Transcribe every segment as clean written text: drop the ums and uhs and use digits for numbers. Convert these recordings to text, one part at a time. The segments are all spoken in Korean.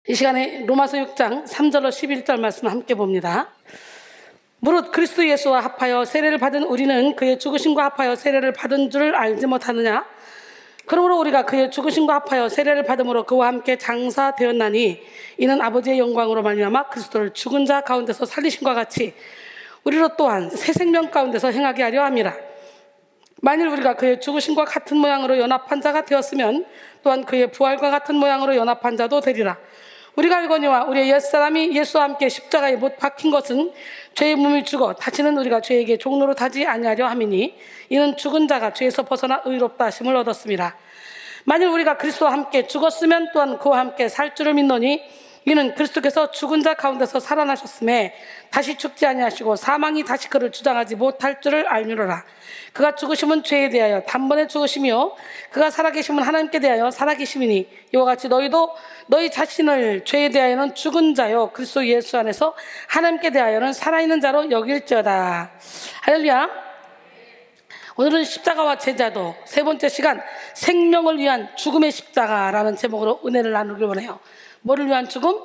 이 시간에 로마서 6장 3절로 11절 말씀 함께 봅니다. 무릇 그리스도 예수와 합하여 세례를 받은 우리는 그의 죽으심과 합하여 세례를 받은 줄 알지 못하느냐? 그러므로 우리가 그의 죽으심과 합하여 세례를 받음으로 그와 함께 장사되었나니 이는 아버지의 영광으로 말미암아 그리스도를 죽은 자 가운데서 살리심과 같이 우리로 또한 새 생명 가운데서 행하게 하려 함이라. 만일 우리가 그의 죽으심과 같은 모양으로 연합한 자가 되었으면 또한 그의 부활과 같은 모양으로 연합한 자도 되리라. 우리가 알거니와 우리의 옛사람이 예수와 함께 십자가에 못 박힌 것은 죄의 몸이 죽어 다시는 우리가 죄에게 종로로 타지 아니하려 함이니 이는 죽은 자가 죄에서 벗어나 의롭다 하심을 얻었습니다. 만일 우리가 그리스도와 함께 죽었으면 또한 그와 함께 살 줄을 믿노니 이는 그리스도께서 죽은 자 가운데서 살아나셨음에 다시 죽지 아니하시고 사망이 다시 그를 주장하지 못할 줄을 알미로라. 그가 죽으심은 죄에 대하여 단번에 죽으시며 그가 살아계심은 하나님께 대하여 살아계심이니 이와 같이 너희도 너희 자신을 죄에 대하여는 죽은 자요 그리스도 예수 안에서 하나님께 대하여는 살아있는 자로 여길지어다. 할렐루야. 오늘은 십자가와 제자도 세 번째 시간 생명을 위한 죽음의 십자가라는 제목으로 은혜를 나누길 원해요. 뭐를 위한 죽음?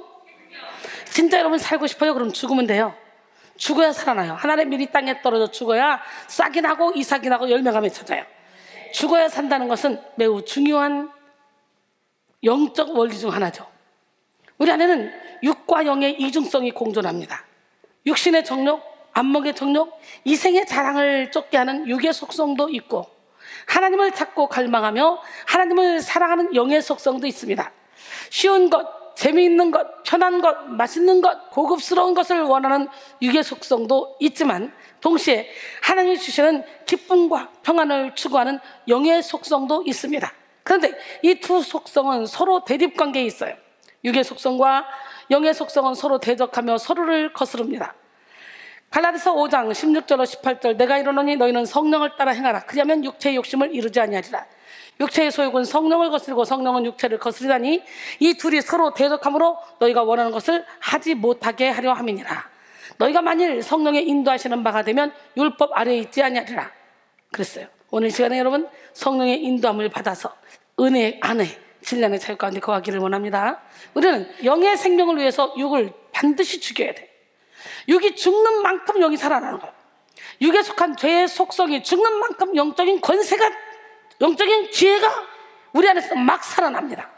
진짜 여러분 살고 싶어요? 그럼 죽으면 돼요. 죽어야 살아나요. 하나님의 밀이 땅에 떨어져 죽어야 싹이 나고 이삭이 나고 열매가 맺혀져요. 죽어야 산다는 것은 매우 중요한 영적 원리 중 하나죠. 우리 안에는 육과 영의 이중성이 공존합니다. 육신의 정욕, 안목의 정욕, 이생의 자랑을 쫓게 하는 육의 속성도 있고 하나님을 찾고 갈망하며 하나님을 사랑하는 영의 속성도 있습니다. 쉬운 것, 재미있는 것, 편한 것, 맛있는 것, 고급스러운 것을 원하는 육의 속성도 있지만 동시에 하나님이 주시는 기쁨과 평안을 추구하는 영의 속성도 있습니다. 그런데 이 두 속성은 서로 대립관계에 있어요. 육의 속성과 영의 속성은 서로 대적하며 서로를 거스릅니다. 갈라디아서 5장 16절로 18절 내가 이르노니 너희는 성령을 따라 행하라. 그리하면 육체의 욕심을 이루지 아니하리라. 육체의 소욕은 성령을 거스르고 성령은 육체를 거스르다니 이 둘이 서로 대적함으로 너희가 원하는 것을 하지 못하게 하려 함이니라. 너희가 만일 성령의 인도하시는 바가 되면 율법 아래에 있지 아니하리라 그랬어요. 오늘 시간에 여러분 성령의 인도함을 받아서 은혜 안에 신령의 자유 가운데 거하기를 원합니다. 우리는 영의 생명을 위해서 육을 반드시 죽여야 돼. 육이 죽는 만큼 영이 살아나는 거예요. 육에 속한 죄의 속성이 죽는 만큼 영적인 권세가, 영적인 지혜가 우리 안에서 막 살아납니다.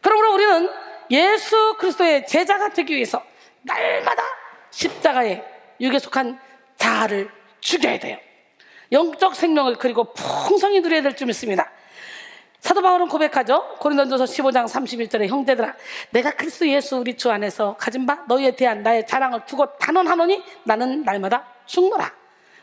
그러므로 우리는 예수 그리스도의 제자가 되기 위해서 날마다 십자가에 육에 속한 자아를 죽여야 돼요. 영적 생명을 그리고 풍성히 누려야 될 줄 믿습니다. 사도 바울은 고백하죠. 고린도전서 15장 31절에 형제들아 내가 그리스도 예수 우리 주 안에서 가진 바 너희에 대한 나의 자랑을 두고 단언하노니 나는 날마다 죽노라.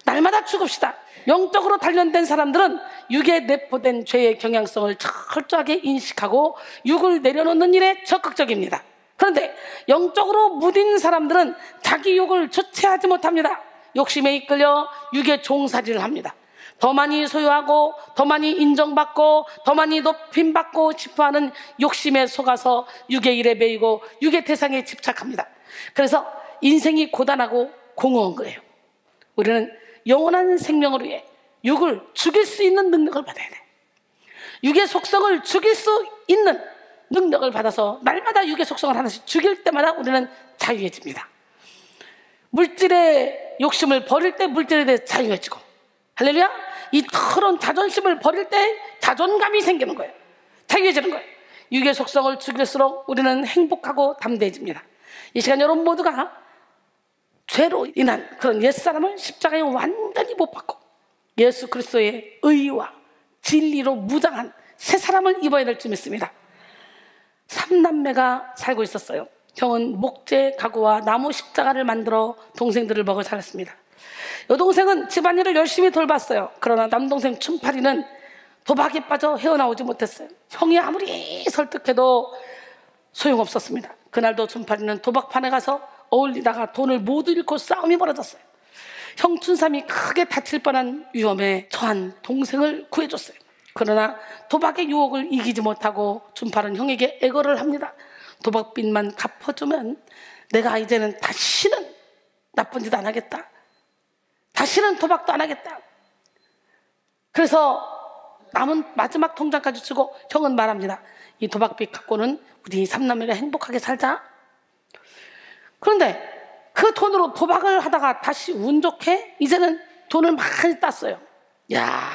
날마다 죽읍시다. 영적으로 단련된 사람들은 육에 내포된 죄의 경향성을 철저하게 인식하고 육을 내려놓는 일에 적극적입니다. 그런데 영적으로 무딘 사람들은 자기 육을 주체하지 못합니다. 욕심에 이끌려 육의 종살이를 합니다. 더 많이 소유하고 더 많이 인정받고 더 많이 높임받고 싶어하는 욕심에 속아서 육의 일에 매이고 육의 대상에 집착합니다. 그래서 인생이 고단하고 공허한 거예요. 우리는 영원한 생명을 위해 육을 죽일 수 있는 능력을 받아야 돼. 육의 속성을 죽일 수 있는 능력을 받아서 날마다 육의 속성을 하나씩 죽일 때마다 우리는 자유해집니다. 물질의 욕심을 버릴 때 물질에 대해 자유해지고, 할렐루야. 이 더러운 자존심을 버릴 때 자존감이 생기는 거예요. 자유해지는 거예요. 육의 속성을 죽일수록 우리는 행복하고 담대해집니다. 이 시간 여러분 모두가 죄로 인한 그런 옛사람을 십자가에 완전히 못 박고 예수 그리스도의 의와 진리로 무장한 새 사람을 입어야 될 줄 믿습니다. 3남매가 살고 있었어요. 형은 목재 가구와 나무 십자가를 만들어 동생들을 먹여 살았습니다. 여동생은 집안일을 열심히 돌봤어요. 그러나 남동생 춘팔이는 도박에 빠져 헤어나오지 못했어요. 형이 아무리 설득해도 소용없었습니다. 그날도 춘팔이는 도박판에 가서 어울리다가 돈을 모두 잃고 싸움이 벌어졌어요. 형 춘삼이 크게 다칠 뻔한 위험에 처한 동생을 구해줬어요. 그러나 도박의 유혹을 이기지 못하고 춘팔은 형에게 애걸을 합니다. 도박빚만 갚아주면 내가 이제는 다시는 나쁜 짓 안 하겠다. 다시는 도박도 안 하겠다. 그래서 남은 마지막 통장까지 주고 형은 말합니다. 이 도박빚 갖고는 우리 삼남매가 행복하게 살자. 그런데 그 돈으로 도박을 하다가 다시 운 좋게 이제는 돈을 많이 땄어요. 야,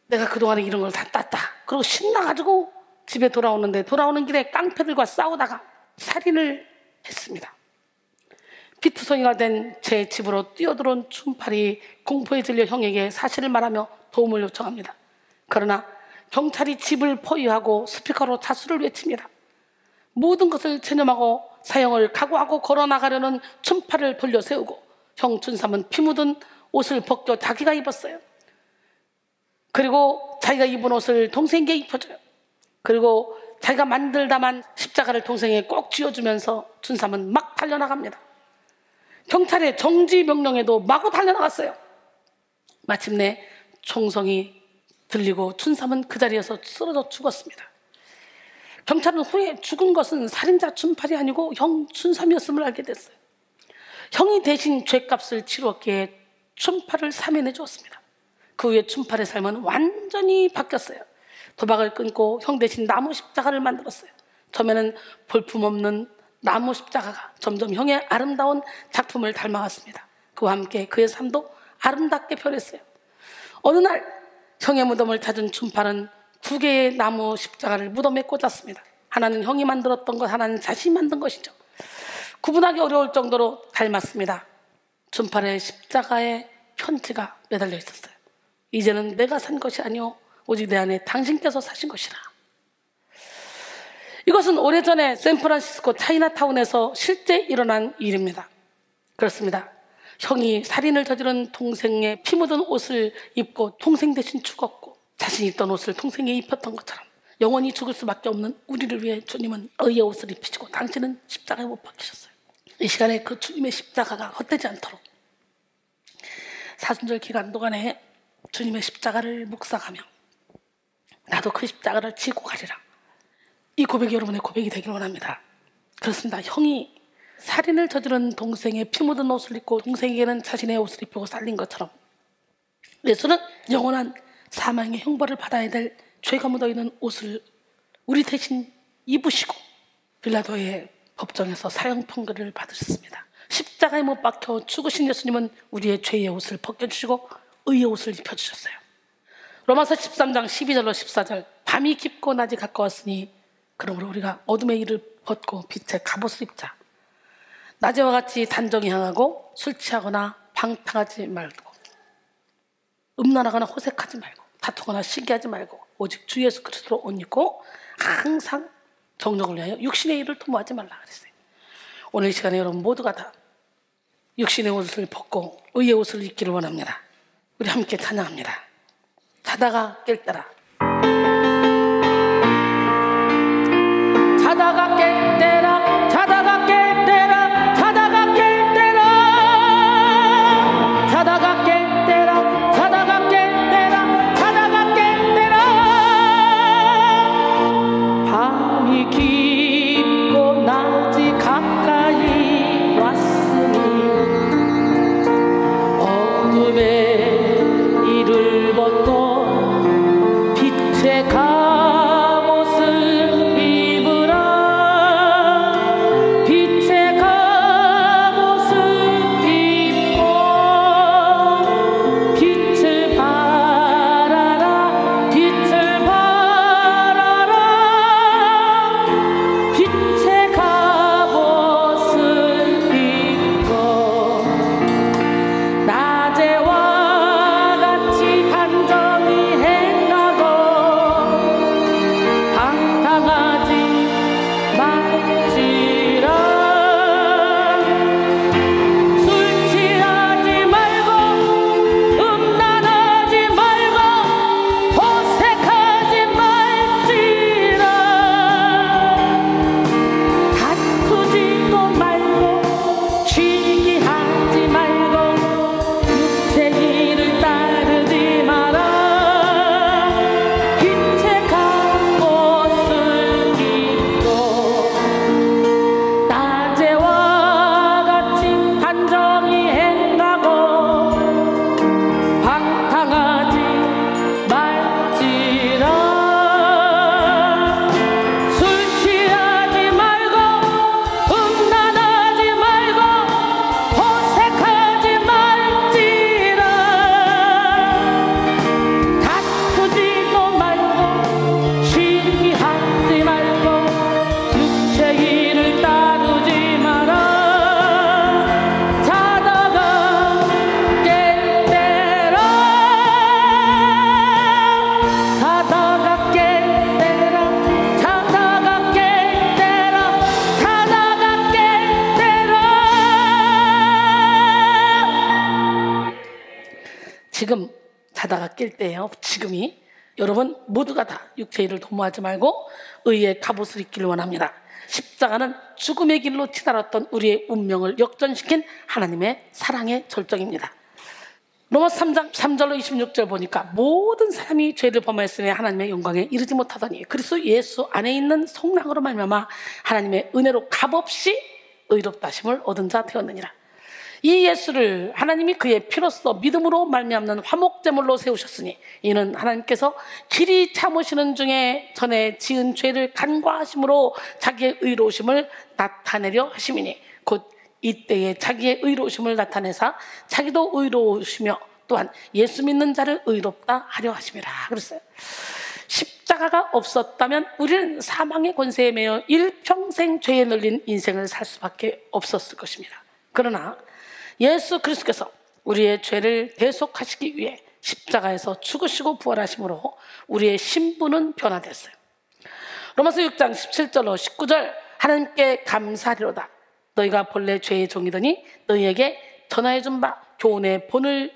내가 그동안에 이런 걸 다 땄다. 그리고 신나가지고 집에 돌아오는 길에 깡패들과 싸우다가 살인을 했습니다. 피투성이가 된 제 집으로 뛰어들어온 춘팔이 공포에 질려 형에게 사실을 말하며 도움을 요청합니다. 그러나 경찰이 집을 포위하고 스피커로 자수를 외칩니다. 모든 것을 체념하고 사형을 각오하고 걸어나가려는 춘팔을 돌려 세우고 형 춘삼은 피 묻은 옷을 벗겨 자기가 입었어요. 그리고 자기가 입은 옷을 동생에게 입혀줘요. 그리고 자기가 만들다만 십자가를 동생에게 꼭 쥐어주면서 춘삼은 막 달려나갑니다. 경찰의 정지 명령에도 마구 달려나갔어요. 마침내 총성이 들리고 춘삼은 그 자리에서 쓰러져 죽었습니다. 경찰은 후에 죽은 것은 살인자 춘팔이 아니고 형 춘삼이었음을 알게 됐어요. 형이 대신 죗값을 치렀기에 춘팔을 사면해 주었습니다. 그 후에 춘팔의 삶은 완전히 바뀌었어요. 도박을 끊고 형 대신 나무 십자가를 만들었어요. 처음에는 볼품없는 나무 십자가가 점점 형의 아름다운 작품을 닮아갔습니다. 그와 함께 그의 삶도 아름답게 변했어요. 어느 날 형의 무덤을 찾은 춘팔은 2개의 나무 십자가를 무덤에 꽂았습니다. 하나는 형이 만들었던 것, 하나는 자신이 만든 것이죠. 구분하기 어려울 정도로 닮았습니다. 춘팔의 십자가에 편지가 매달려 있었어요. 이제는 내가 산 것이 아니오 오직 내 안에 당신께서 사신 것이라. 이것은 오래전에 샌프란시스코 차이나타운에서 실제 일어난 일입니다. 그렇습니다. 형이 살인을 저지른 동생의 피 묻은 옷을 입고 동생 대신 죽었고 자신이 입던 옷을 동생이 입혔던 것처럼 영원히 죽을 수밖에 없는 우리를 위해 주님은 의의 옷을 입히시고 당신은 십자가에 못 박히셨어요. 이 시간에 그 주님의 십자가가 헛되지 않도록 사순절 기간 동안에 주님의 십자가를 묵상하며 나도 그 십자가를 지고 가리라. 이 고백이 여러분의 고백이 되길 원합니다. 그렇습니다. 형이 살인을 저지른 동생의 피 묻은 옷을 입고 동생에게는 자신의 옷을 입히고 살린 것처럼 예수는 영원한 사망의 형벌을 받아야 될 죄가 묻어있는 옷을 우리 대신 입으시고 빌라도의 법정에서 사형 판결을 받으셨습니다. 십자가에 못 박혀 죽으신 예수님은 우리의 죄의 옷을 벗겨주시고 의의 옷을 입혀주셨어요. 로마서 13장 12절로 14절 밤이 깊고 낮이 가까웠으니 그러므로 우리가 어둠의 일을 벗고 빛의 갑옷을 입자. 낮에와 같이 단정히 향하고 술 취하거나 방탕하지 말고 음란하거나 호색하지 말고 다투거나 시기하지 말고 오직 주 예수 그리스도로 옷 입고 항상 정욕을 위하여 육신의 일을 도모하지 말라 그랬어요. 오늘 이 시간에 여러분 모두가 다 육신의 옷을 벗고 의의 옷을 입기를 원합니다. 우리 함께 찬양합니다. 자다가 깰 때라. 자다가 깰 때라. 자다가 깰 때라. 자다가 깰 때라. 자다가 깰 때라. 자다가 깰 때라. 자다가 깰 때라. 밤이 깊고 낮이 가까이 왔으니 어둠의 이를 벗고 빛의 지금 자다가 깰 때예요. 지금이. 여러분 모두가 다 육체의 일을 도모하지 말고 의의 갑옷을 입기를 원합니다. 십자가는 죽음의 길로 치달았던 우리의 운명을 역전시킨 하나님의 사랑의 절정입니다. 로마서 3장 3절로 26절 보니까 모든 사람이 죄를 범하였으니 하나님의 영광에 이르지 못하더니 그리스도 예수 안에 있는 성령으로 말미암아 하나님의 은혜로 값없이 의롭다 하심을 얻은 자 되었느니라. 이 예수를 하나님이 그의 피로써 믿음으로 말미암는 화목제물로 세우셨으니 이는 하나님께서 길이 참으시는 중에 전에 지은 죄를 간과하심으로 자기의 의로우심을 나타내려 하심이니 곧 이때에 자기의 의로우심을 나타내사 자기도 의로우시며 또한 예수 믿는 자를 의롭다 하려 하심이라 그랬어요. 십자가가 없었다면 우리는 사망의 권세에 매여 일평생 죄에 눌린 인생을 살 수밖에 없었을 것입니다. 그러나 예수 그리스도께서 우리의 죄를 대속하시기 위해 십자가에서 죽으시고 부활하심으로 우리의 신분은 변화됐어요. 로마서 6장 17절로 19절 하나님께 감사하리로다. 너희가 본래 죄의 종이더니 너희에게 전하여준 바 교훈의 본을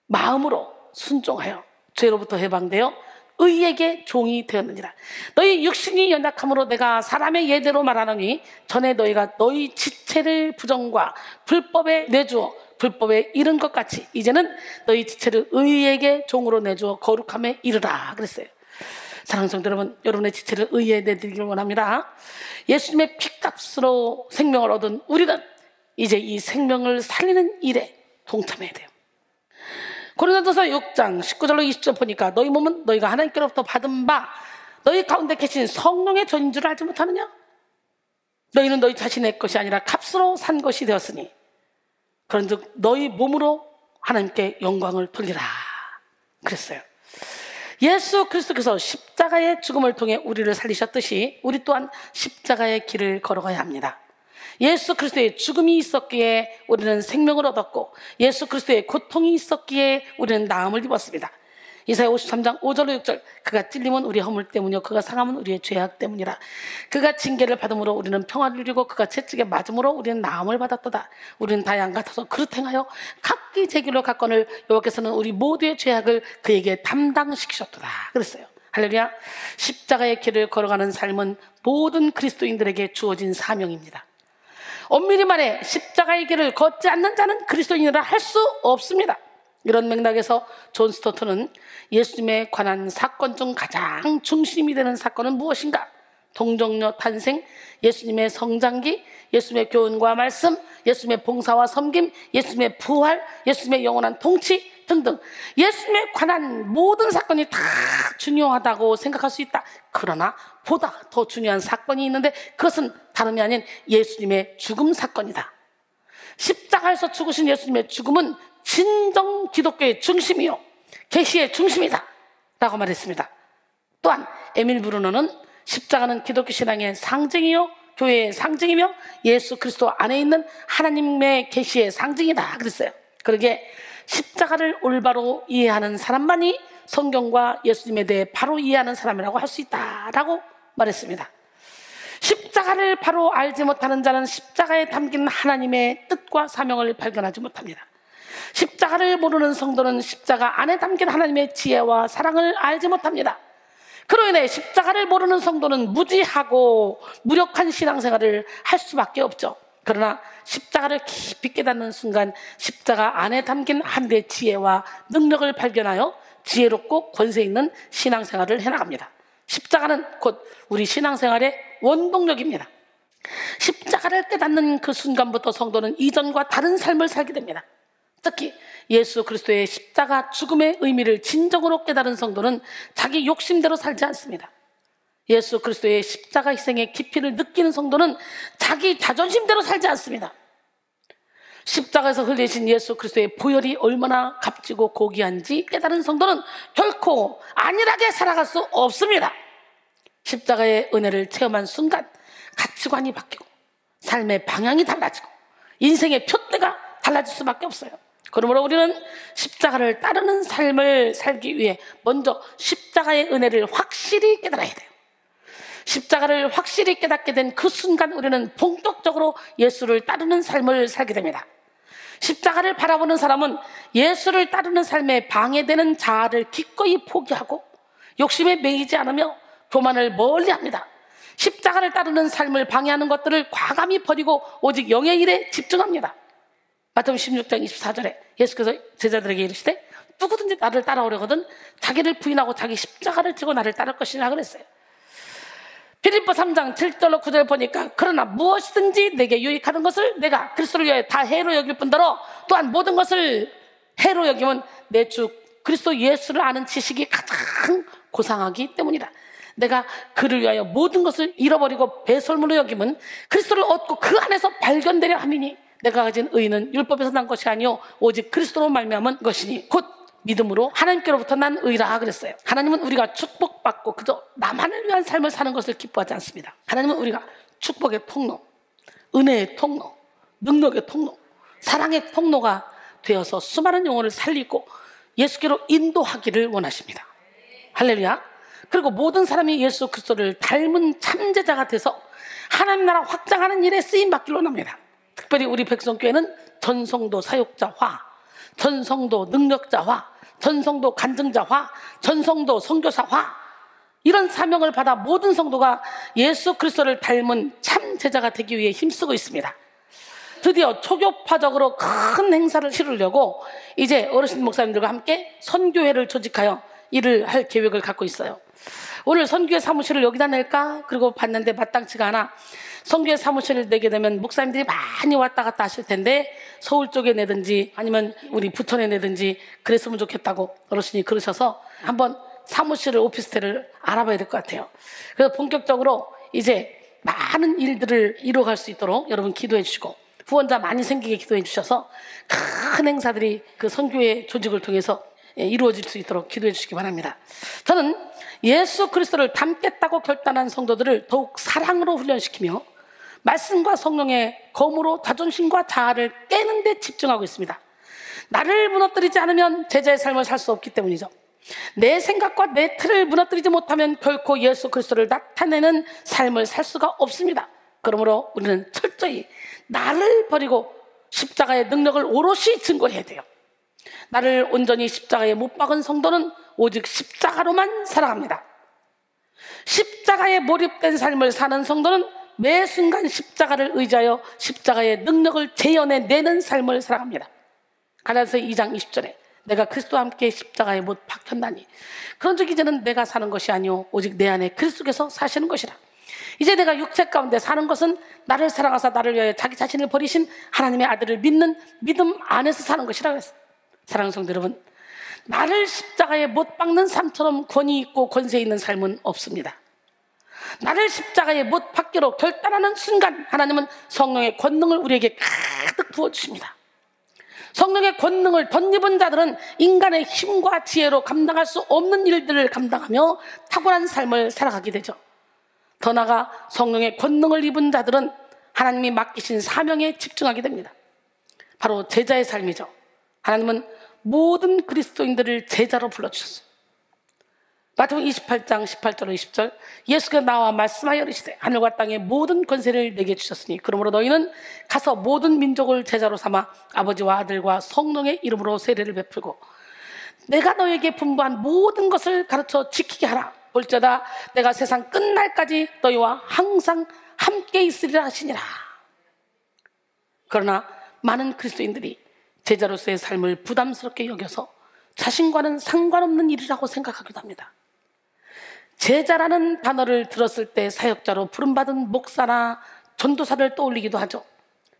마음으로 순종하여 죄로부터 해방되어 의에게 종이 되었느니라. 너희 육신이 연약함으로 내가 사람의 예대로 말하노니 전에 너희가 너희 지체를 부정과 불법에 내주어 불법에 이른 것 같이 이제는 너희 지체를 의에게 종으로 내주어 거룩함에 이르라 그랬어요. 사랑하는 성도 여러분, 여러분의 지체를 의에 내드리길 원합니다. 예수님의 피값으로 생명을 얻은 우리는 이제 이 생명을 살리는 일에 동참해야 돼요. 고린도전서 6장 19절로 20절 보니까 너희 몸은 너희가 하나님께로부터 받은 바 너희 가운데 계신 성령의 전인 줄 알지 못하느냐? 너희는 너희 자신의 것이 아니라 값으로 산 것이 되었으니 그런즉 너희 몸으로 하나님께 영광을 돌리라 그랬어요. 예수 그리스도께서 십자가의 죽음을 통해 우리를 살리셨듯이 우리 또한 십자가의 길을 걸어가야 합니다. 예수 그리스도의 죽음이 있었기에 우리는 생명을 얻었고 예수 그리스도의 고통이 있었기에 우리는 나음을 입었습니다. 이사야 53장 5절로 6절 그가 찔림은 우리의 허물 때문이요 그가 상함은 우리의 죄악 때문이라. 그가 징계를 받음으로 우리는 평화를 누리고 그가 채찍에 맞음으로 우리는 나음을 받았도다. 우리는 다 양 같아서 그릇 행하여 각기 제 길로 갔거늘 여호와께서는 우리 모두의 죄악을 그에게 담당시키셨도다 그랬어요. 할렐루야. 십자가의 길을 걸어가는 삶은 모든 그리스도인들에게 주어진 사명입니다. 엄밀히 말해 십자가의 길을 걷지 않는 자는 그리스도인이라 할 수 없습니다. 이런 맥락에서 존 스토트는 예수님에 관한 사건 중 가장 중심이 되는 사건은 무엇인가? 동정녀 탄생, 예수님의 성장기, 예수님의 교훈과 말씀, 예수님의 봉사와 섬김, 예수님의 부활, 예수님의 영원한 통치 등등 예수님에 관한 모든 사건이 다 중요하다고 생각할 수 있다. 그러나 보다 더 중요한 사건이 있는데 그것은 다름이 아닌 예수님의 죽음 사건이다. 십자가에서 죽으신 예수님의 죽음은 진정 기독교의 중심이요 계시의 중심이다 라고 말했습니다. 또한 에밀 브루너는 십자가는 기독교 신앙의 상징이요 교회의 상징이며 예수 그리스도 안에 있는 하나님의 계시의 상징이다 그랬어요. 그러기에 십자가를 올바로 이해하는 사람만이 성경과 예수님에 대해 바로 이해하는 사람이라고 할 수 있다라고 말했습니다. 십자가를 바로 알지 못하는 자는 십자가에 담긴 하나님의 뜻과 사명을 발견하지 못합니다. 십자가를 모르는 성도는 십자가 안에 담긴 하나님의 지혜와 사랑을 알지 못합니다. 그로 인해 십자가를 모르는 성도는 무지하고 무력한 신앙생활을 할 수밖에 없죠. 그러나 십자가를 깊이 깨닫는 순간 십자가 안에 담긴 하나님의 지혜와 능력을 발견하여 지혜롭고 권세 있는 신앙생활을 해나갑니다. 십자가는 곧 우리 신앙생활의 원동력입니다. 십자가를 깨닫는 그 순간부터 성도는 이전과 다른 삶을 살게 됩니다. 특히 예수 그리스도의 십자가 죽음의 의미를 진정으로 깨달은 성도는 자기 욕심대로 살지 않습니다. 예수 그리스도의 십자가 희생의 깊이를 느끼는 성도는 자기 자존심대로 살지 않습니다. 십자가에서 흘리신 예수 그리스도의 보혈이 얼마나 값지고 고귀한지 깨달은 성도는 결코 안일하게 살아갈 수 없습니다. 십자가의 은혜를 체험한 순간 가치관이 바뀌고 삶의 방향이 달라지고 인생의 푯대가 달라질 수밖에 없어요. 그러므로 우리는 십자가를 따르는 삶을 살기 위해 먼저 십자가의 은혜를 확실히 깨달아야 돼요. 십자가를 확실히 깨닫게 된 그 순간 우리는 본격적으로 예수를 따르는 삶을 살게 됩니다. 십자가를 바라보는 사람은 예수를 따르는 삶에 방해되는 자아를 기꺼이 포기하고 욕심에 매이지 않으며 교만을 멀리합니다. 십자가를 따르는 삶을 방해하는 것들을 과감히 버리고 오직 영의 일에 집중합니다. 마태복음 16장 24절에 예수께서 제자들에게 이르시되 누구든지 나를 따라오려거든 자기를 부인하고 자기 십자가를 지고 나를 따를 것이라 그랬어요. 빌립보 3장 7절로 9절 보니까 그러나 무엇이든지 내게 유익하는 것을 내가 그리스도를 위하여 다 해로 여길 뿐더러 또한 모든 것을 해로 여기면 내 주 그리스도 예수를 아는 지식이 가장 고상하기 때문이다. 내가 그를 위하여 모든 것을 잃어버리고 배설물로 여기면 그리스도를 얻고 그 안에서 발견되려 함이니 내가 가진 의는 율법에서 난 것이 아니요 오직 그리스도로 말미암은 것이니 곧 믿음으로 하나님께로부터 난 의라 그랬어요. 하나님은 우리가 축복받고 그저 나만을 위한 삶을 사는 것을 기뻐하지 않습니다. 하나님은 우리가 축복의 통로, 은혜의 통로, 능력의 통로, 사랑의 통로가 되어서 수많은 영혼을 살리고 예수께로 인도하기를 원하십니다. 할렐루야. 그리고 모든 사람이 예수 그리스도를 닮은 참제자가 돼서 하나님 나라 확장하는 일에 쓰임받기를 원합니다. 특별히 우리 백성교회는 전성도 사역자화, 전성도 능력자화, 전성도 간증자화, 전성도 선교사화, 이런 사명을 받아 모든 성도가 예수 그리스도를 닮은 참 제자가 되기 위해 힘쓰고 있습니다. 드디어 초교파적으로 큰 행사를 치르려고 이제 어르신 목사님들과 함께 선교회를 조직하여 일을 할 계획을 갖고 있어요. 오늘 선교회 사무실을 여기다 낼까? 그리고 봤는데 마땅치가 않아. 선교회 사무실을 내게 되면 목사님들이 많이 왔다 갔다 하실 텐데 서울 쪽에 내든지 아니면 우리 부천에 내든지 그랬으면 좋겠다고 어르신이 그러셔서 한번 사무실을, 오피스텔을 알아봐야 될 것 같아요. 그래서 본격적으로 이제 많은 일들을 이루어갈 수 있도록 여러분 기도해 주시고 후원자 많이 생기게 기도해 주셔서 큰 행사들이 그 선교회 조직을 통해서 이루어질 수 있도록 기도해 주시기 바랍니다. 저는 예수 그리스도를 닮겠다고 결단한 성도들을 더욱 사랑으로 훈련시키며 말씀과 성령의 검으로 자존심과 자아를 깨는 데 집중하고 있습니다. 나를 무너뜨리지 않으면 제자의 삶을 살 수 없기 때문이죠. 내 생각과 내 틀을 무너뜨리지 못하면 결코 예수 그리스도를 나타내는 삶을 살 수가 없습니다. 그러므로 우리는 철저히 나를 버리고 십자가의 능력을 오롯이 증거해야 돼요. 나를 온전히 십자가에 못 박은 성도는 오직 십자가로만 살아갑니다. 십자가에 몰입된 삶을 사는 성도는 매 순간 십자가를 의지하여 십자가의 능력을 재현해내는 삶을 살아갑니다. 갈라디아서 2장 20절에 내가 그리스도와 함께 십자가에 못 박혔나니 그런즉 이제는 내가 사는 것이 아니오 오직 내 안에 그리스도께서 사시는 것이라. 이제 내가 육체 가운데 사는 것은 나를 사랑하사 나를 위하여 자기 자신을 버리신 하나님의 아들을 믿는 믿음 안에서 사는 것이라 그랬어요. 사랑하는 성도 여러분, 나를 십자가에 못 박는 삶처럼 권위 있고 권세 있는 삶은 없습니다. 나를 십자가에 못 박기로 결단하는 순간 하나님은 성령의 권능을 우리에게 가득 부어주십니다. 성령의 권능을 덧입은 자들은 인간의 힘과 지혜로 감당할 수 없는 일들을 감당하며 탁월한 삶을 살아가게 되죠. 더 나아가 성령의 권능을 입은 자들은 하나님이 맡기신 사명에 집중하게 됩니다. 바로 제자의 삶이죠. 하나님은 모든 그리스도인들을 제자로 불러주셨어요. 마태복음 28장 18절 20절 예수께서 나와 말씀하여 이르시되 하늘과 땅의 모든 권세를 내게 주셨으니 그러므로 너희는 가서 모든 민족을 제자로 삼아 아버지와 아들과 성령의 이름으로 세례를 베풀고 내가 너에게 분부한 모든 것을 가르쳐 지키게 하라. 볼지어다 내가 세상 끝날까지 너희와 항상 함께 있으리라 하시니라. 그러나 많은 그리스도인들이 제자로서의 삶을 부담스럽게 여겨서 자신과는 상관없는 일이라고 생각하기도 합니다. 제자라는 단어를 들었을 때 사역자로 부름받은 목사나 전도사를 떠올리기도 하죠.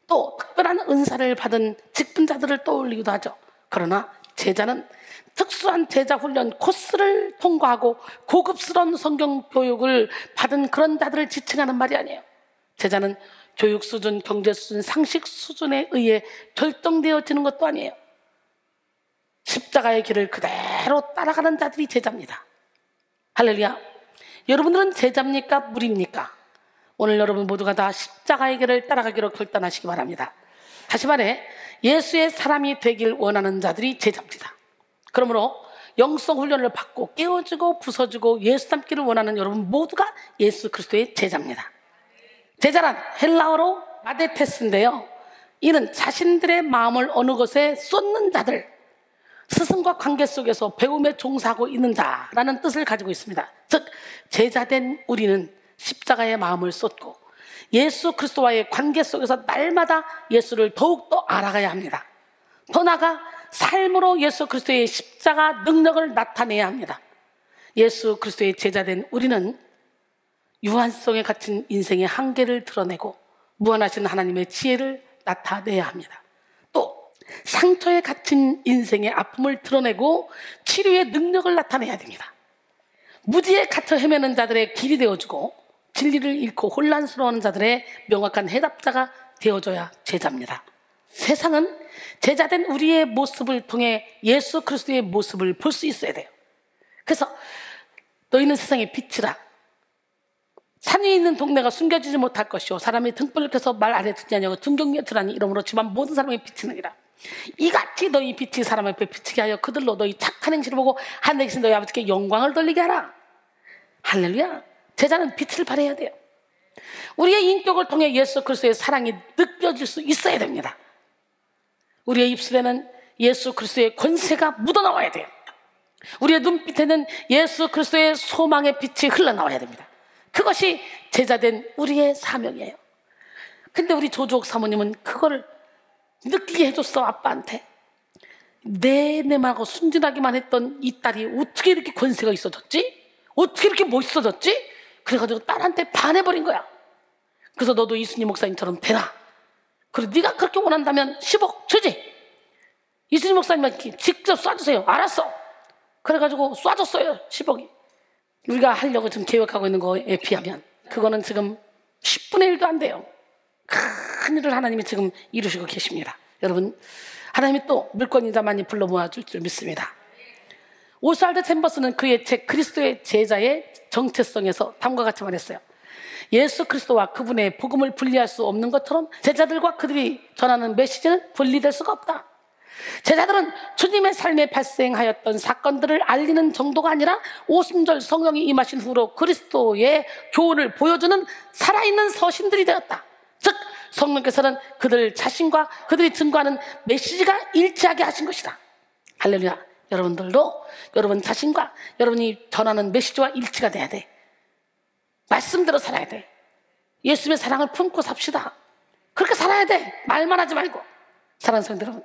또 특별한 은사를 받은 직분자들을 떠올리기도 하죠. 그러나 제자는 특수한 제자 훈련 코스를 통과하고 고급스러운 성경 교육을 받은 그런 자들을 지칭하는 말이 아니에요. 제자는 교육 수준, 경제 수준, 상식 수준에 의해 결정되어지는 것도 아니에요. 십자가의 길을 그대로 따라가는 자들이 제자입니다. 할렐루야. 여러분들은 제자입니까? 무리입니까? 오늘 여러분 모두가 다 십자가의 길을 따라가기로 결단하시기 바랍니다. 다시 말해 예수의 사람이 되길 원하는 자들이 제자입니다. 그러므로 영성 훈련을 받고 깨워지고 부서지고 예수 닮기를 원하는 여러분 모두가 예수 그리스도의 제자입니다. 제자란 헬라어로 마데테스인데요, 이는 자신들의 마음을 어느 것에 쏟는 자들, 스승과 관계 속에서 배움에 종사하고 있는 자라는 뜻을 가지고 있습니다. 즉 제자된 우리는 십자가의 마음을 쏟고 예수 그리스도와의 관계 속에서 날마다 예수를 더욱더 알아가야 합니다. 더 나아가 삶으로 예수 그리스도의 십자가 능력을 나타내야 합니다. 예수 그리스도의 제자된 우리는 유한성에 갇힌 인생의 한계를 드러내고 무한하신 하나님의 지혜를 나타내야 합니다. 또 상처에 갇힌 인생의 아픔을 드러내고 치료의 능력을 나타내야 됩니다. 무지에 갇혀 헤매는 자들의 길이 되어주고 진리를 잃고 혼란스러워하는 자들의 명확한 해답자가 되어줘야 제자입니다. 세상은 제자된 우리의 모습을 통해 예수 그리스도의 모습을 볼 수 있어야 돼요. 그래서 너희는 세상의 빛이라. 산이 있는 동네가 숨겨지지 못할 것이요 사람이 등불을 켜서 말 아래 듣지 아니하고 등경에 들하니 이러므로 집안 모든 사람이 비치느니라. 이같이 너희 빛이 사람 앞에 비치게 하여 그들로 너희 착한 행실을 보고 하늘에 계신 너희 아버지께 영광을 돌리게 하라. 할렐루야. 제자는 빛을 발해야 돼요. 우리의 인격을 통해 예수 그리스도의 사랑이 느껴질 수 있어야 됩니다. 우리의 입술에는 예수 그리스도의 권세가 묻어나와야 돼요. 우리의 눈빛에는 예수 그리스도의 소망의 빛이 흘러나와야 됩니다. 그것이 제자된 우리의 사명이에요. 근데 우리 조주옥 사모님은 그거를 느끼게 해줬어. 아빠한테 내내하고 순진하기만 했던 이 딸이 어떻게 이렇게 권세가 있어졌지? 어떻게 이렇게 멋있어졌지? 그래가지고 딸한테 반해버린 거야. 그래서 너도 이순희 목사님처럼 되라. 그리고 네가 그렇게 원한다면 10억 주지. 이순희 목사님한테 직접 쏴주세요. 알았어. 그래가지고 쏴줬어요. 10억이. 우리가 하려고 지금 계획하고 있는 거에 비하면 그거는 지금 10분의 1도 안 돼요. 큰 일을 하나님이 지금 이루시고 계십니다. 여러분, 하나님이 또 물건이자 많이 불러 모아줄 줄 믿습니다. 오스왈드 챔버스는 그의 책 그리스도의 제자의 정체성에서 다음과 같이 말했어요. 예수 그리스도와 그분의 복음을 분리할 수 없는 것처럼 제자들과 그들이 전하는 메시지는 분리될 수가 없다. 제자들은 주님의 삶에 발생하였던 사건들을 알리는 정도가 아니라 오순절 성령이 임하신 후로 그리스도의 교훈을 보여주는 살아있는 서신들이 되었다. 즉 성령께서는 그들 자신과 그들이 증거하는 메시지가 일치하게 하신 것이다. 할렐루야. 여러분들도 여러분 자신과 여러분이 전하는 메시지와 일치가 돼야 돼. 말씀대로 살아야 돼. 예수님의 사랑을 품고 삽시다. 그렇게 살아야 돼. 말만 하지 말고. 사랑하는 성도 여러분,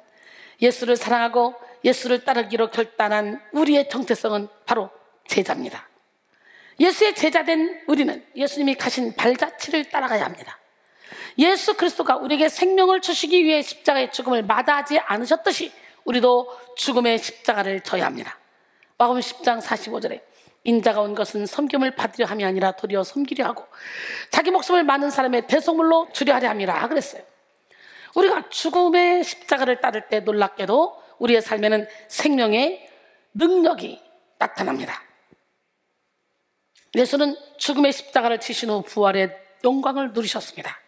예수를 사랑하고 예수를 따르기로 결단한 우리의 정체성은 바로 제자입니다. 예수의 제자된 우리는 예수님이 가신 발자취를 따라가야 합니다. 예수 그리스도가 우리에게 생명을 주시기 위해 십자가의 죽음을 마다하지 않으셨듯이 우리도 죽음의 십자가를 져야 합니다. 마가복음 10장 45절에 인자가 온 것은 섬김을 받으려 함이 아니라 도리어 섬기려 하고 자기 목숨을 많은 사람의 대속물로 주려 하려 함이라 그랬어요. 우리가 죽음의 십자가를 따를 때 놀랍게도 우리의 삶에는 생명의 능력이 나타납니다. 예수는 죽음의 십자가를 지신 후 부활의 영광을 누리셨습니다.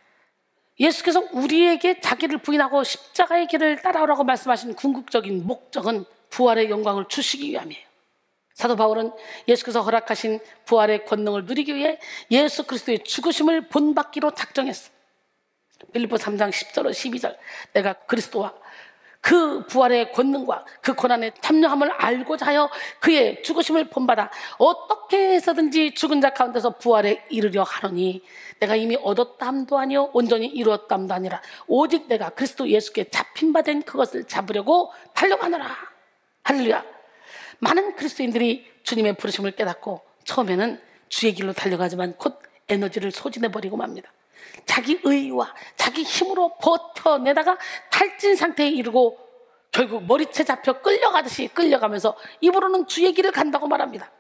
예수께서 우리에게 자기를 부인하고 십자가의 길을 따라오라고 말씀하신 궁극적인 목적은 부활의 영광을 주시기 위함이에요. 사도 바울은 예수께서 허락하신 부활의 권능을 누리기 위해 예수 그리스도의 죽으심을 본받기로 작정했어. 빌립보 3장 10절 12절 내가 그리스도와 그 부활의 권능과 그 고난의 참여함을 알고자 하여 그의 죽으심을 본받아 어떻게 해서든지 죽은 자 가운데서 부활에 이르려 하노니 내가 이미 얻었담도 아니요 온전히 이루었담도 아니라 오직 내가 그리스도 예수께 잡힌 바 된 그것을 잡으려고 달려가노라. 할렐루야. 많은 그리스도인들이 주님의 부르심을 깨닫고 처음에는 주의 길로 달려가지만 곧 에너지를 소진해버리고 맙니다. 자기 의와 자기 힘으로 버텨내다가 탈진 상태에 이르고 결국 머리채 잡혀 끌려가듯이 끌려가면서 입으로는 주의 길을 간다고 말합니다.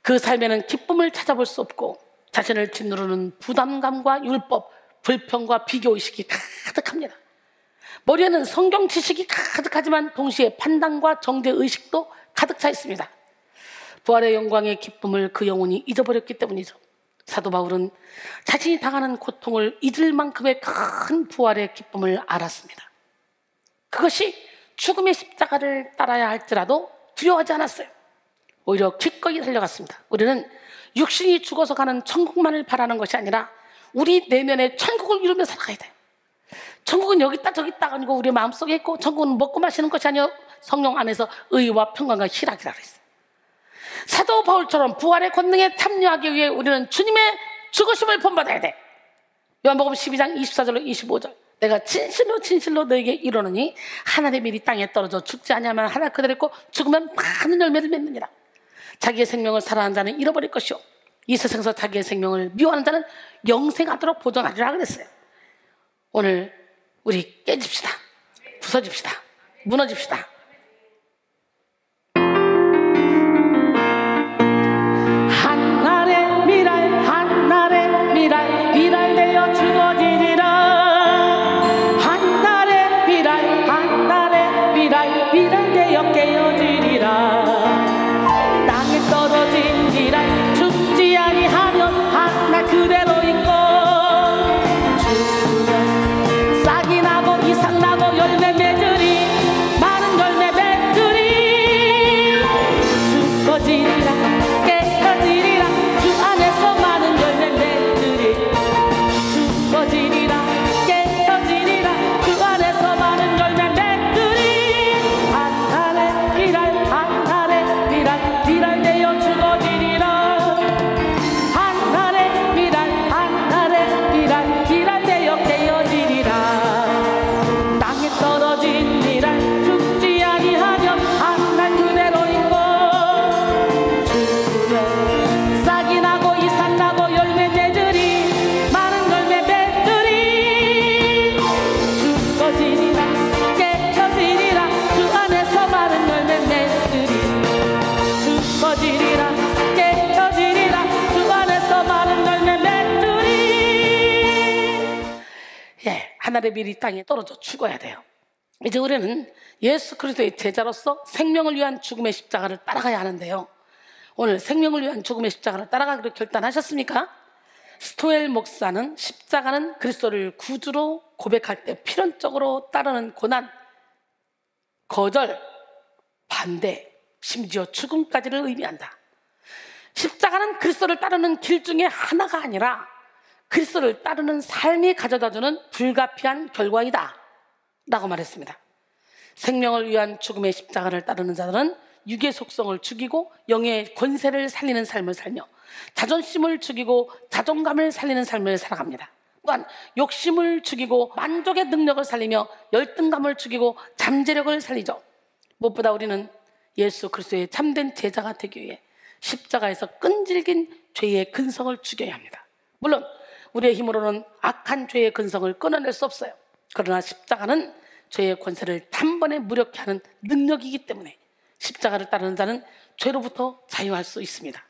그 삶에는 기쁨을 찾아볼 수 없고 자신을 짓누르는 부담감과 율법, 불평과 비교의식이 가득합니다. 머리에는 성경 지식이 가득하지만 동시에 판단과 정죄의식도 가득 차 있습니다. 부활의 영광의 기쁨을 그 영혼이 잊어버렸기 때문이죠. 사도 바울은 자신이 당하는 고통을 잊을 만큼의 큰 부활의 기쁨을 알았습니다. 그것이 죽음의 십자가를 따라야 할지라도 두려워하지 않았어요. 오히려 기꺼이 달려갔습니다. 우리는 육신이 죽어서 가는 천국만을 바라는 것이 아니라 우리 내면의 천국을 이루며 살아가야 돼요. 천국은 여기 있다 저기 있다가 아니고 우리 마음속에 있고, 천국은 먹고 마시는 것이 아니요 성령 안에서 의와 평강과 희락이라 그랬어요. 사도 바울처럼 부활의 권능에 참여하기 위해 우리는 주님의 죽으심을 본받아야 돼. 요한복음 12장 24절로 25절. 내가 진실로 진실로 너에게 이르노니 하늘의 밀이 땅에 떨어져 죽지 아니하면 하나 그대로 있고 죽으면 많은 열매를 맺느니라. 자기의 생명을 사랑하는 자는 잃어버릴 것이요 이 세상에서 자기의 생명을 미워하는 자는 영생하도록 보존하리라 그랬어요. 오늘 우리 깨집시다. 부서집시다. 무너집시다. 한날의 미랄 한날의 미랄 미랄되어 죽어지리라. 한날의 미랄 한날의 미랄 미랄되어 깨어지리라. 땅에 떨어진 미랄 죽지 아니하면 한날 그대로 있고, 죽으면 싹이 나고 이삭 나고 열매 맺으리. 많은 열매 맺으리. 죽어지리라 깨어지리라. 주 안에서 많은 열매 맺으리. 죽어지리라 깨어지리라. 주 안에서 많은 열매 맺으리. 한날의 미랄 한날의 미랄 미랄되어 죽어지리라. 한날의 미랄 한날의 미랄 미랄되어 깨어지리라. 땅에 떨어진 미랄 죽지 아니하면 한날 그대로 있고, 죽으면 싹이 나고 이삭 나고 열매 맺으리. 많은 열매 맺으리. 죽어지리라 깨어지리라. 주 안에서 많은 열매 맺으리. 죽어지리라 깨어지리라. 주 안에서 많은 열매 맺으리. 예, 하늘의 밀이 땅에 떨어져 죽어야 돼요. 이제 우리는 예수 그리스도의 제자로서 생명을 위한 죽음의 십자가를 따라가야 하는데요. 오늘 생명을 위한 죽음의 십자가를 따라가기로 결단하셨습니까? 스토엘 목사는 십자가는 그리스도를 구주로 고백할 때 필연적으로 따르는 고난, 거절, 반대, 심지어 죽음까지를 의미한다. 십자가는 그리스도를 따르는 길 중에 하나가 아니라 그리스도를 따르는 삶이 가져다주는 불가피한 결과이다 라고 말했습니다. 생명을 위한 죽음의 십자가를 따르는 자들은 육의 속성을 죽이고 영의 권세를 살리는 삶을 살며, 자존심을 죽이고 자존감을 살리는 삶을 살아갑니다. 또한 욕심을 죽이고 만족의 능력을 살리며 열등감을 죽이고 잠재력을 살리죠. 무엇보다 우리는 예수 그리스도의 참된 제자가 되기 위해 십자가에서 끈질긴 죄의 근성을 죽여야 합니다. 물론 우리의 힘으로는 악한 죄의 근성을 끊어낼 수 없어요. 그러나 십자가는 죄의 권세를 단번에 무력케 하는 능력이기 때문에 십자가를 따르는 자는 죄로부터 자유할 수 있습니다.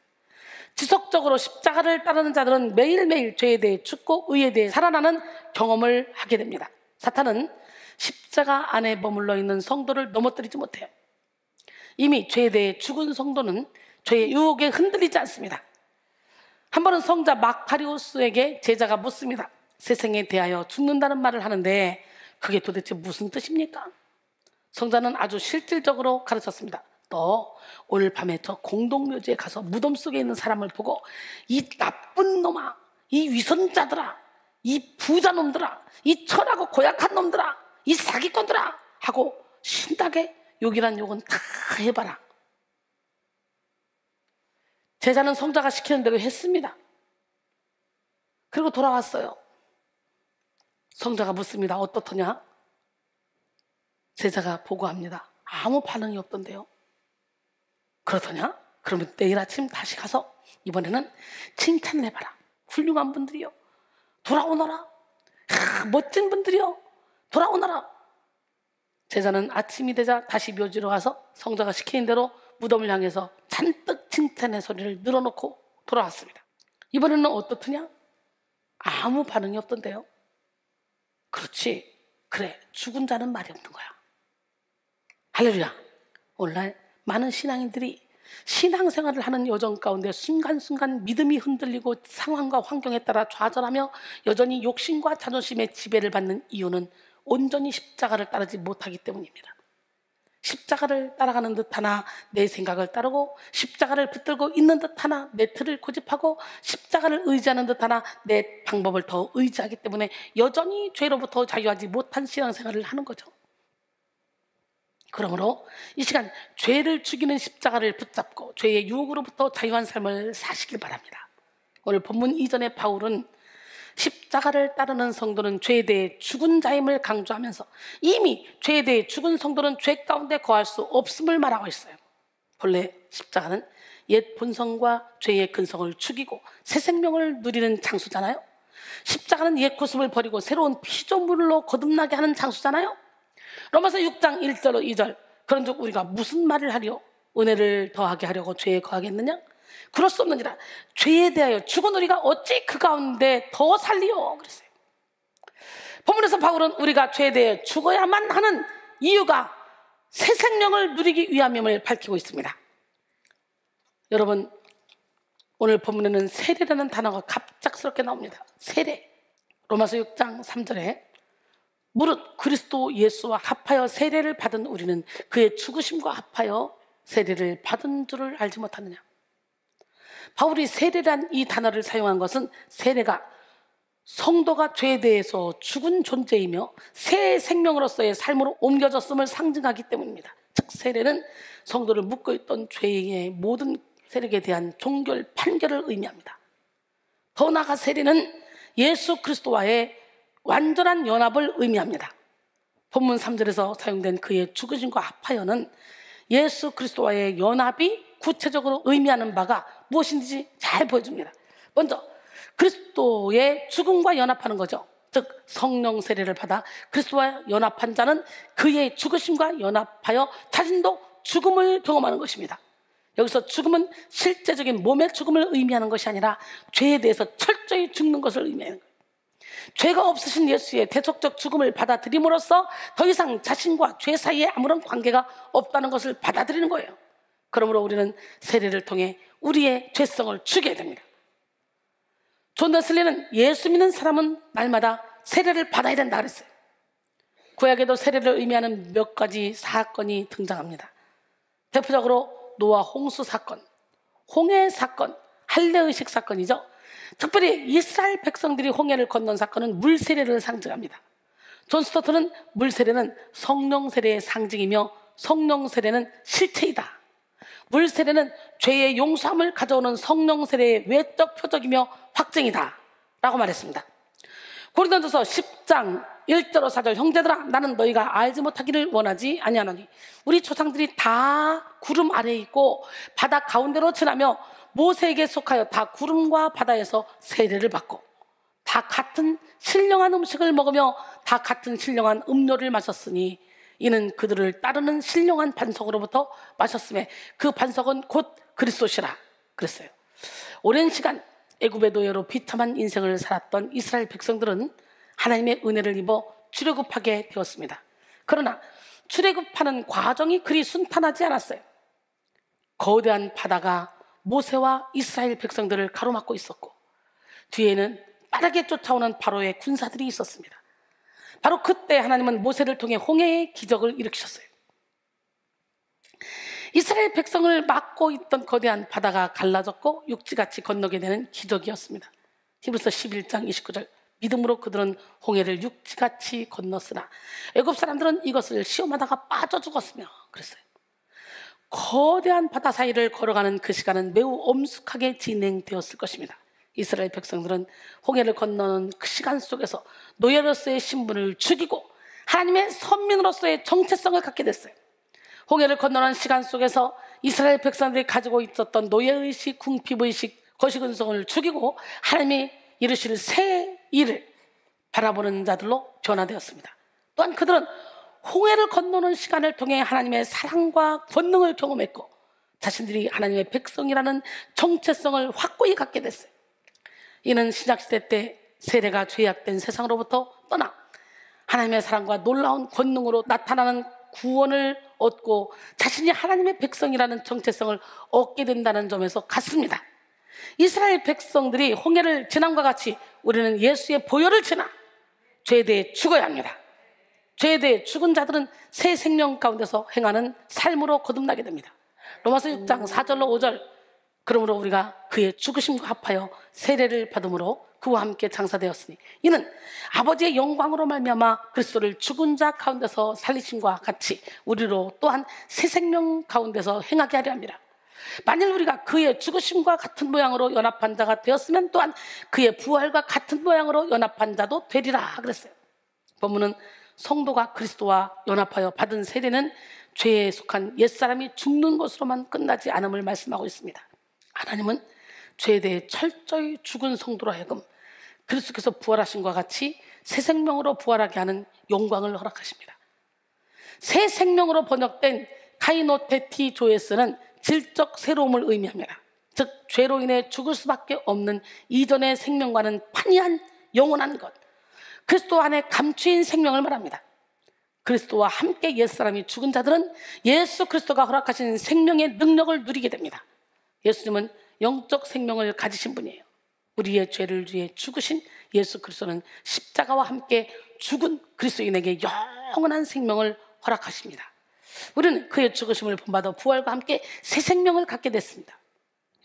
지속적으로 십자가를 따르는 자들은 매일매일 죄에 대해 죽고 의에 대해 살아나는 경험을 하게 됩니다. 사탄은 십자가 안에 머물러 있는 성도를 넘어뜨리지 못해요. 이미 죄에 대해 죽은 성도는 죄의 유혹에 흔들리지 않습니다. 한 번은 성자 마카리오스에게 제자가 묻습니다. 세상에 대하여 죽는다는 말을 하는데 그게 도대체 무슨 뜻입니까? 성자는 아주 실질적으로 가르쳤습니다. 너 오늘 밤에 저 공동묘지에 가서 무덤 속에 있는 사람을 보고 이 나쁜 놈아, 이 위선자들아, 이 부자놈들아, 이 천하고 고약한 놈들아, 이 사기꾼들아 하고 신나게 욕이란 욕은 다 해봐라. 제자는 성자가 시키는 대로 했습니다. 그리고 돌아왔어요. 성자가 묻습니다. 어떻더냐? 제자가 보고합니다. 아무 반응이 없던데요. 그렇더냐? 그러면 내일 아침 다시 가서 이번에는 칭찬을 해봐라. 훌륭한 분들이요, 돌아오너라. 멋진 분들이요, 돌아오너라. 제자는 아침이 되자 다시 묘지로 가서 성자가 시키는 대로 무덤을 향해서 잔뜩 칭찬의 소리를 늘어놓고 돌아왔습니다. 이번에는 어떻더냐? 아무 반응이 없던데요. 그렇지, 그래, 죽은 자는 말이 없는 거야. 할렐루야. 오늘날 많은 신앙인들이 신앙생활을 하는 여정 가운데 순간순간 믿음이 흔들리고 상황과 환경에 따라 좌절하며 여전히 욕심과 자존심의 지배를 받는 이유는 온전히 십자가를 따르지 못하기 때문입니다. 십자가를 따라가는 듯하나 내 생각을 따르고, 십자가를 붙들고 있는 듯하나 내 틀을 고집하고, 십자가를 의지하는 듯하나 내 방법을 더 의지하기 때문에 여전히 죄로부터 자유하지 못한 신앙생활을 하는 거죠. 그러므로 이 시간 죄를 죽이는 십자가를 붙잡고 죄의 유혹으로부터 자유한 삶을 사시길 바랍니다. 오늘 본문 이전에 바울은 십자가를 따르는 성도는 죄에 대해 죽은 자임을 강조하면서 이미 죄에 대해 죽은 성도는 죄 가운데 거할 수 없음을 말하고 있어요. 본래 십자가는 옛 본성과 죄의 근성을 죽이고 새 생명을 누리는 장소잖아요. 십자가는 옛 고습을 버리고 새로운 피조물로 거듭나게 하는 장소잖아요. 로마서 6장 1절로 2절, 그런즉 우리가 무슨 말을 하리요? 은혜를 더하게 하려고 죄에 거하겠느냐? 그럴 수 없느니라. 죄에 대하여 죽은 우리가 어찌 그 가운데 더 살리요? 그랬어요. 본문에서 바울은 우리가 죄에 대해 죽어야만 하는 이유가 새 생명을 누리기 위함임을 밝히고 있습니다. 여러분, 오늘 본문에는 세례라는 단어가 갑작스럽게 나옵니다. 세례. 로마서 6장 3절에 무릇 그리스도 예수와 합하여 세례를 받은 우리는 그의 죽으심과 합하여 세례를 받은 줄을 알지 못하느냐. 바울이 세례란 이 단어를 사용한 것은 세례가 성도가 죄에 대해서 죽은 존재이며 새 생명으로서의 삶으로 옮겨졌음을 상징하기 때문입니다. 즉 세례는 성도를 묶고 있던 죄의 모든 세력에 대한 종결 판결을 의미합니다. 더 나아가 세례는 예수 그리스도와의 완전한 연합을 의미합니다. 본문 3절에서 사용된 그의 죽으심과 합하여는 예수 그리스도와의 연합이 구체적으로 의미하는 바가 무엇인지 잘 보여줍니다. 먼저 그리스도의 죽음과 연합하는 거죠. 즉 성령 세례를 받아 그리스도와 연합한 자는 그의 죽으심과 연합하여 자신도 죽음을 경험하는 것입니다. 여기서 죽음은 실제적인 몸의 죽음을 의미하는 것이 아니라 죄에 대해서 철저히 죽는 것을 의미하는 거예요. 죄가 없으신 예수의 대속적 죽음을 받아들임으로써 더 이상 자신과 죄 사이에 아무런 관계가 없다는 것을 받아들이는 거예요. 그러므로 우리는 세례를 통해 우리의 죄성을 죽여야 됩니다. 존 웨슬리는 예수 믿는 사람은 날마다 세례를 받아야 된다 그랬어요. 구약에도 세례를 의미하는 몇 가지 사건이 등장합니다. 대표적으로 노아 홍수 사건, 홍해 사건, 할례의식 사건이죠. 특별히 이스라엘 백성들이 홍해를 건넌 사건은 물세례를 상징합니다. 존 스토트는 물세례는 성령세례의 상징이며 성령세례는 실체이다. 물세례는 죄의 용서함을 가져오는 성령세례의 외적 표적이며 확증이다 라고 말했습니다. 고린도전서 10장 1절로 4절, 형제들아 나는 너희가 알지 못하기를 원하지 아니하노니 우리 조상들이 다 구름 아래에 있고 바다 가운데로 지나며 모세에게 속하여 다 구름과 바다에서 세례를 받고 다 같은 신령한 음식을 먹으며 다 같은 신령한 음료를 마셨으니 이는 그들을 따르는 신령한 반석으로부터 마셨음에 그 반석은 곧 그리스도시라 그랬어요. 오랜 시간 애굽의 노예로 비참한 인생을 살았던 이스라엘 백성들은 하나님의 은혜를 입어 출애굽하게 되었습니다. 그러나 출애굽하는 과정이 그리 순탄하지 않았어요. 거대한 바다가 모세와 이스라엘 백성들을 가로막고 있었고 뒤에는 빠르게 쫓아오는 바로의 군사들이 있었습니다. 바로 그때 하나님은 모세를 통해 홍해의 기적을 일으키셨어요. 이스라엘 백성을 막고 있던 거대한 바다가 갈라졌고 육지같이 건너게 되는 기적이었습니다. 히브리서 11장 29절, 믿음으로 그들은 홍해를 육지같이 건넜으나 애굽 사람들은 이것을 시험하다가 빠져 죽었으며 그랬어요. 거대한 바다 사이를 걸어가는 그 시간은 매우 엄숙하게 진행되었을 것입니다. 이스라엘 백성들은 홍해를 건너는 그 시간 속에서 노예로서의 신분을 죽이고 하나님의 선민으로서의 정체성을 갖게 됐어요. 홍해를 건너는 시간 속에서 이스라엘 백성들이 가지고 있었던 노예의식, 궁핍의식, 거시근성을 죽이고 하나님이 이루실 새 일을 바라보는 자들로 변화되었습니다. 또한 그들은 홍해를 건너는 시간을 통해 하나님의 사랑과 권능을 경험했고 자신들이 하나님의 백성이라는 정체성을 확고히 갖게 됐어요. 이는 신약시대 때 세례가 죄악된 세상으로부터 떠나 하나님의 사랑과 놀라운 권능으로 나타나는 구원을 얻고 자신이 하나님의 백성이라는 정체성을 얻게 된다는 점에서 같습니다. 이스라엘 백성들이 홍해를 지남과 같이 우리는 예수의 보혈을 지나 죄에 대해 죽어야 합니다. 죄에 대해 죽은 자들은 새 생명 가운데서 행하는 삶으로 거듭나게 됩니다. 로마서 6장 4절로 5절. 그러므로 우리가 그의 죽으심과 합하여 세례를 받음으로 그와 함께 장사되었으니 이는 아버지의 영광으로 말미암아 그리스도를 죽은 자 가운데서 살리심과 같이 우리로 또한 새 생명 가운데서 행하게 하려 합니다. 만일 우리가 그의 죽으심과 같은 모양으로 연합한 자가 되었으면 또한 그의 부활과 같은 모양으로 연합한 자도 되리라 그랬어요. 본문은 성도가 그리스도와 연합하여 받은 세례는 죄에 속한 옛사람이 죽는 것으로만 끝나지 않음을 말씀하고 있습니다. 하나님은 죄에 대해 철저히 죽은 성도로 하여금 그리스도께서 부활하신 것 같이 새 생명으로 부활하게 하는 영광을 허락하십니다. 새 생명으로 번역된 카이노테티 조에스는 질적 새로움을 의미합니다. 즉 죄로 인해 죽을 수밖에 없는 이전의 생명과는 판이한 영원한 것, 그리스도 안에 감추인 생명을 말합니다. 그리스도와 함께 옛사람이 죽은 자들은 예수 그리스도가 허락하신 생명의 능력을 누리게 됩니다. 예수님은 영적 생명을 가지신 분이에요. 우리의 죄를 위해 죽으신 예수 그리스도는 십자가와 함께 죽은 그리스도인에게 영원한 생명을 허락하십니다. 우리는 그의 죽으심을 본받아 부활과 함께 새 생명을 갖게 됐습니다.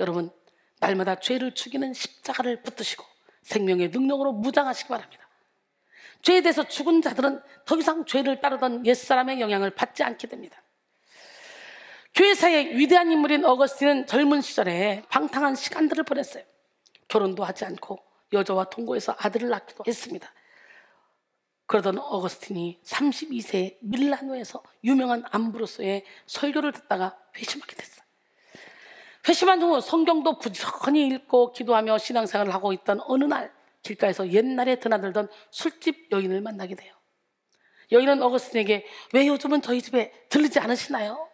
여러분, 날마다 죄를 죽이는 십자가를 붙드시고 생명의 능력으로 무장하시기 바랍니다. 죄에 대해서 죽은 자들은 더 이상 죄를 따르던 옛사람의 영향을 받지 않게 됩니다. 교회사의 위대한 인물인 어거스틴은 젊은 시절에 방탕한 시간들을 보냈어요. 결혼도 하지 않고 여자와 동거해서 아들을 낳기도 했습니다. 그러던 어거스틴이 32세 밀라노에서 유명한 암브로스의 설교를 듣다가 회심하게 됐어요. 회심한 후 성경도 부지런히 읽고 기도하며 신앙생활을 하고 있던 어느 날 길가에서 옛날에 드나들던 술집 여인을 만나게 돼요. 여인은 어거스틴에게 왜 요즘은 저희 집에 들르지 않으시나요?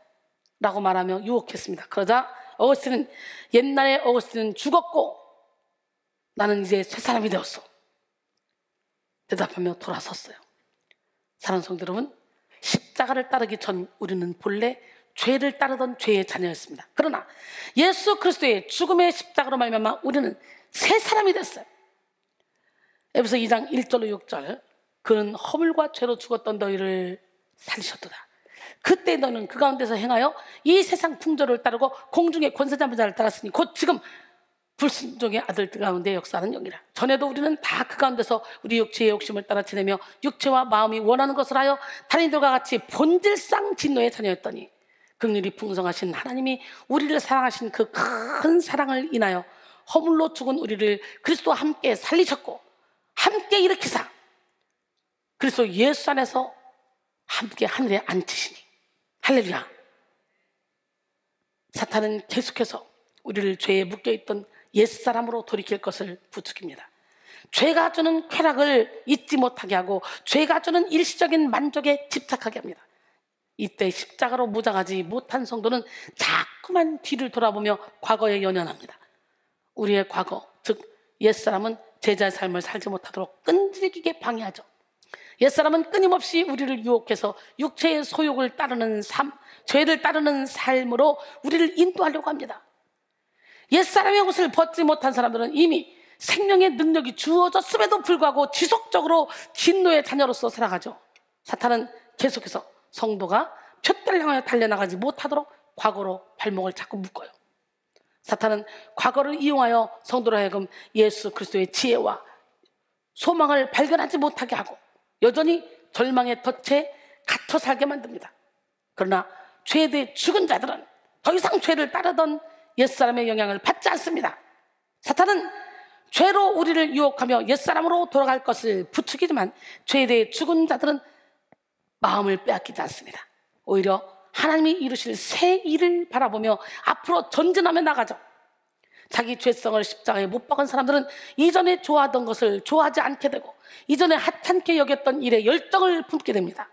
라고 말하며 유혹했습니다. 그러자 어거스틴은 옛날에 어거스틴은 죽었고 나는 이제 새 사람이 되었어 대답하며 돌아섰어요. 사랑하는 성도 여러분, 십자가를 따르기 전 우리는 본래 죄를 따르던 죄의 자녀였습니다. 그러나 예수 그리스도의 죽음의 십자가로 말미암아 우리는 새 사람이 됐어요. 에베소 2장 1절로 6절. 그는 허물과 죄로 죽었던 너희를 살리셨도다. 그때 너는 그 가운데서 행하여 이 세상 풍조를 따르고 공중의 권세 잡은 자를 따랐으니 곧 지금 불순종의 아들 가운데 역사하는 영이라. 전에도 우리는 다 그 가운데서 우리 육체의 욕심을 따라 지내며 육체와 마음이 원하는 것을 하여 타인들과 같이 본질상 진노의 자녀였더니 긍휼이 풍성하신 하나님이 우리를 사랑하신 그 큰 사랑을 인하여 허물로 죽은 우리를 그리스도와 함께 살리셨고 함께 일으키사 그리스도 예수 안에서 함께 하늘에 앉히시니 할렐루야. 사탄은 계속해서 우리를 죄에 묶여있던 옛사람으로 돌이킬 것을 부추깁니다. 죄가 주는 쾌락을 잊지 못하게 하고 죄가 주는 일시적인 만족에 집착하게 합니다. 이때 십자가로 무장하지 못한 성도는 자꾸만 뒤를 돌아보며 과거에 연연합니다. 우리의 과거, 즉 옛사람은 제자의 삶을 살지 못하도록 끈질기게 방해하죠. 옛사람은 끊임없이 우리를 유혹해서 육체의 소욕을 따르는 삶, 죄를 따르는 삶으로 우리를 인도하려고 합니다. 옛사람의 옷을 벗지 못한 사람들은 이미 생명의 능력이 주어졌음에도 불구하고 지속적으로 진노의 자녀로서 살아가죠. 사탄은 계속해서 성도가 푯대를 향하여 달려나가지 못하도록 과거로 발목을 자꾸 묶어요. 사탄은 과거를 이용하여 성도로 하여금 예수 그리스도의 지혜와 소망을 발견하지 못하게 하고 여전히 절망의 덫에 갇혀 살게 만듭니다. 그러나 죄에 대해 죽은 자들은 더 이상 죄를 따르던 옛사람의 영향을 받지 않습니다. 사탄은 죄로 우리를 유혹하며 옛사람으로 돌아갈 것을 부추기지만 죄에 대해 죽은 자들은 마음을 빼앗기지 않습니다. 오히려 하나님이 이루실 새 일을 바라보며 앞으로 전진하며 나가죠. 자기 죄성을 십자가에 못 박은 사람들은 이전에 좋아하던 것을 좋아하지 않게 되고 이전에 하찮게 여겼던 일에 열정을 품게 됩니다.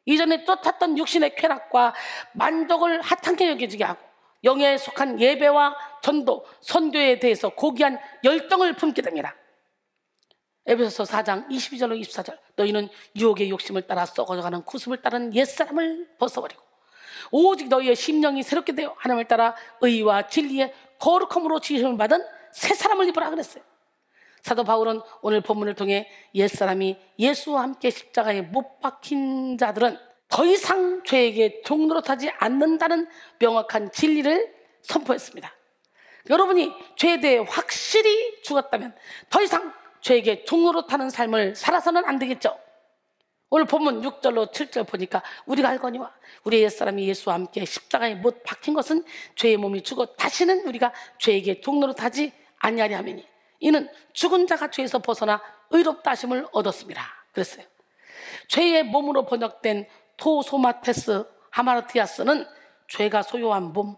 이전에 쫓았던 육신의 쾌락과 만족을 하찮게 여겨지게 하고 영에 속한 예배와 전도, 선교에 대해서 고귀한 열정을 품게 됩니다. 에베소서 4장 22절로 24절. 너희는 유혹의 욕심을 따라 썩어져가는 구습을 따르는 옛사람을 벗어버리고 오직 너희의 심령이 새롭게 되어 하나님을 따라 의와 진리의 거룩함으로 지으심을 받은 새 사람을 입으라 그랬어요. 사도 바울은 오늘 본문을 통해 옛사람이 예수와 함께 십자가에 못 박힌 자들은 더 이상 죄에게 종노릇하지 않는다는 명확한 진리를 선포했습니다. 여러분이 죄에 대해 확실히 죽었다면 더 이상 죄에게 종노릇하는 삶을 살아서는 안 되겠죠. 오늘 본문 6절로 7절 보니까 우리가 알거니와 우리의 옛사람이 예수와 함께 십자가에 못 박힌 것은 죄의 몸이 죽어 다시는 우리가 죄에게 종노릇하지 아니하리 하매니 이는 죽은 자가 죄에서 벗어나 의롭다 하심을 얻었습니다. 그랬어요. 죄의 몸으로 번역된 토소마테스 하마르티아스는 죄가 소유한 몸,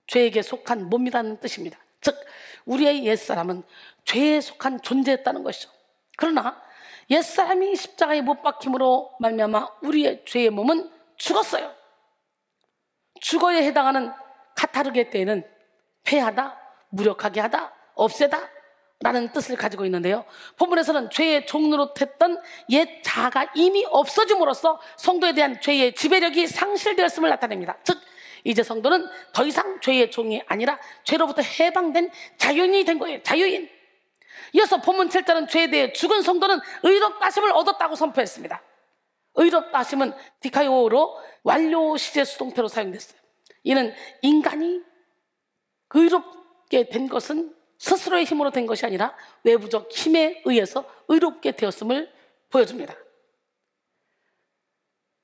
죄에게 속한 몸이라는 뜻입니다. 즉 우리의 옛사람은 죄에 속한 존재였다는 것이죠. 그러나 옛사람이 십자가에 못 박힘으로 말미암아 우리의 죄의 몸은 죽었어요. 죽어에 해당하는 카타르게 때에는 폐하다, 무력하게 하다, 없애다 라는 뜻을 가지고 있는데요, 본문에서는 죄의 종노릇했던 옛 자아가 이미 없어짐으로써 성도에 대한 죄의 지배력이 상실되었음을 나타냅니다. 즉 이제 성도는 더 이상 죄의 종이 아니라 죄로부터 해방된 자유인이 된 거예요. 자유인. 이어서 본문 7절은 죄에 대해 죽은 성도는 의롭다 하심을 얻었다고 선포했습니다. 의롭다 하심은 디카이오로 완료 시제 수동태로 사용됐어요. 이는 인간이 의롭게 된 것은 스스로의 힘으로 된 것이 아니라 외부적 힘에 의해서 의롭게 되었음을 보여줍니다.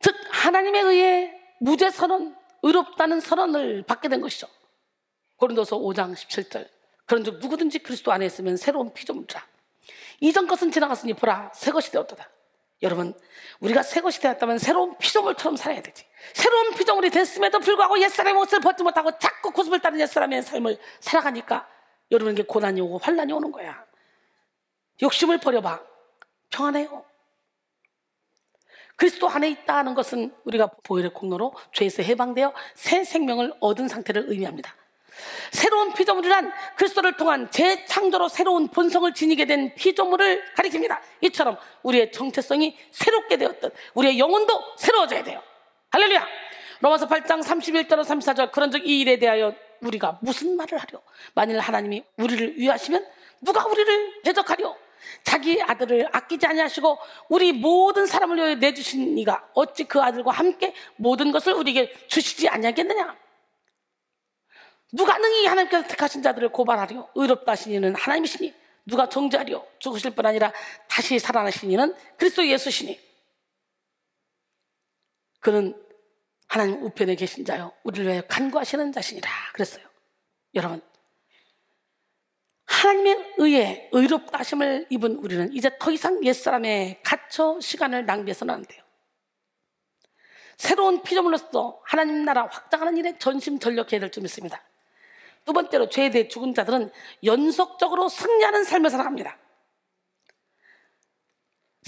즉 하나님에 의해 무죄 선언, 의롭다는 선언을 받게 된 것이죠. 고린도서 5장 17절 그런즉 누구든지 그리스도 안에 있으면 새로운 피조물이라. 이전 것은 지나갔으니 보라 새 것이 되었도다. 여러분 우리가 새 것이 되었다면 새로운 피조물처럼 살아야 되지. 새로운 피조물이 됐음에도 불구하고 옛사람의 옷을 벗지 못하고 자꾸 고집을 따른 옛사람의 삶을 살아가니까 여러분에게 고난이 오고 환난이 오는 거야. 욕심을 버려봐. 평안해요. 그리스도 안에 있다는 것은 우리가 보혈의 공로로 죄에서 해방되어 새 생명을 얻은 상태를 의미합니다. 새로운 피조물이란 그리스도를 통한 재창조로 새로운 본성을 지니게 된 피조물을 가리킵니다. 이처럼 우리의 정체성이 새롭게 되었듯 우리의 영혼도 새로워져야 돼요. 할렐루야. 로마서 8장 31절로 34절 그런즉 이 일에 대하여 우리가 무슨 말을 하려? 만일 하나님이 우리를 위하시면 누가 우리를 대적하려? 자기 아들을 아끼지 아니하시고 우리 모든 사람을 위하여 내주신 이가 어찌 그 아들과 함께 모든 것을 우리에게 주시지 아니하겠느냐? 누가 능히 하나님께서 택하신 자들을 고발하려? 의롭다 하신 이는 하나님이시니 누가 정죄하려? 죽으실 뿐 아니라 다시 살아나신 이는 그리스도 예수시니 그는 하나님 우편에 계신 자요 우리를 위하여 간구하시는 자시니라 그랬어요. 여러분 하나님의 의에 의롭다 하심을 입은 우리는 이제 더 이상 옛사람에 갇혀 시간을 낭비해서는 안 돼요. 새로운 피조물로서 하나님 나라 확장하는 일에 전심전력해야 될 점 있습니다. 두 번째로 죄에 대해 죽은 자들은 연속적으로 승리하는 삶을 살아갑니다.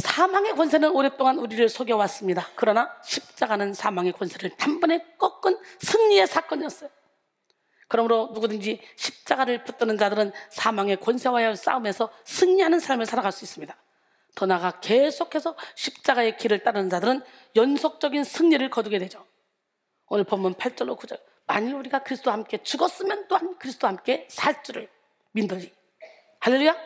사망의 권세는 오랫동안 우리를 속여왔습니다. 그러나 십자가는 사망의 권세를 단번에 꺾은 승리의 사건이었어요. 그러므로 누구든지 십자가를 붙드는 자들은 사망의 권세와의 싸움에서 승리하는 삶을 살아갈 수 있습니다. 더 나아가 계속해서 십자가의 길을 따르는 자들은 연속적인 승리를 거두게 되죠. 오늘 본문 8절로 9절 만일 우리가 그리스도와 함께 죽었으면 또한 그리스도와 함께 살 줄을 믿으리. 할렐루야.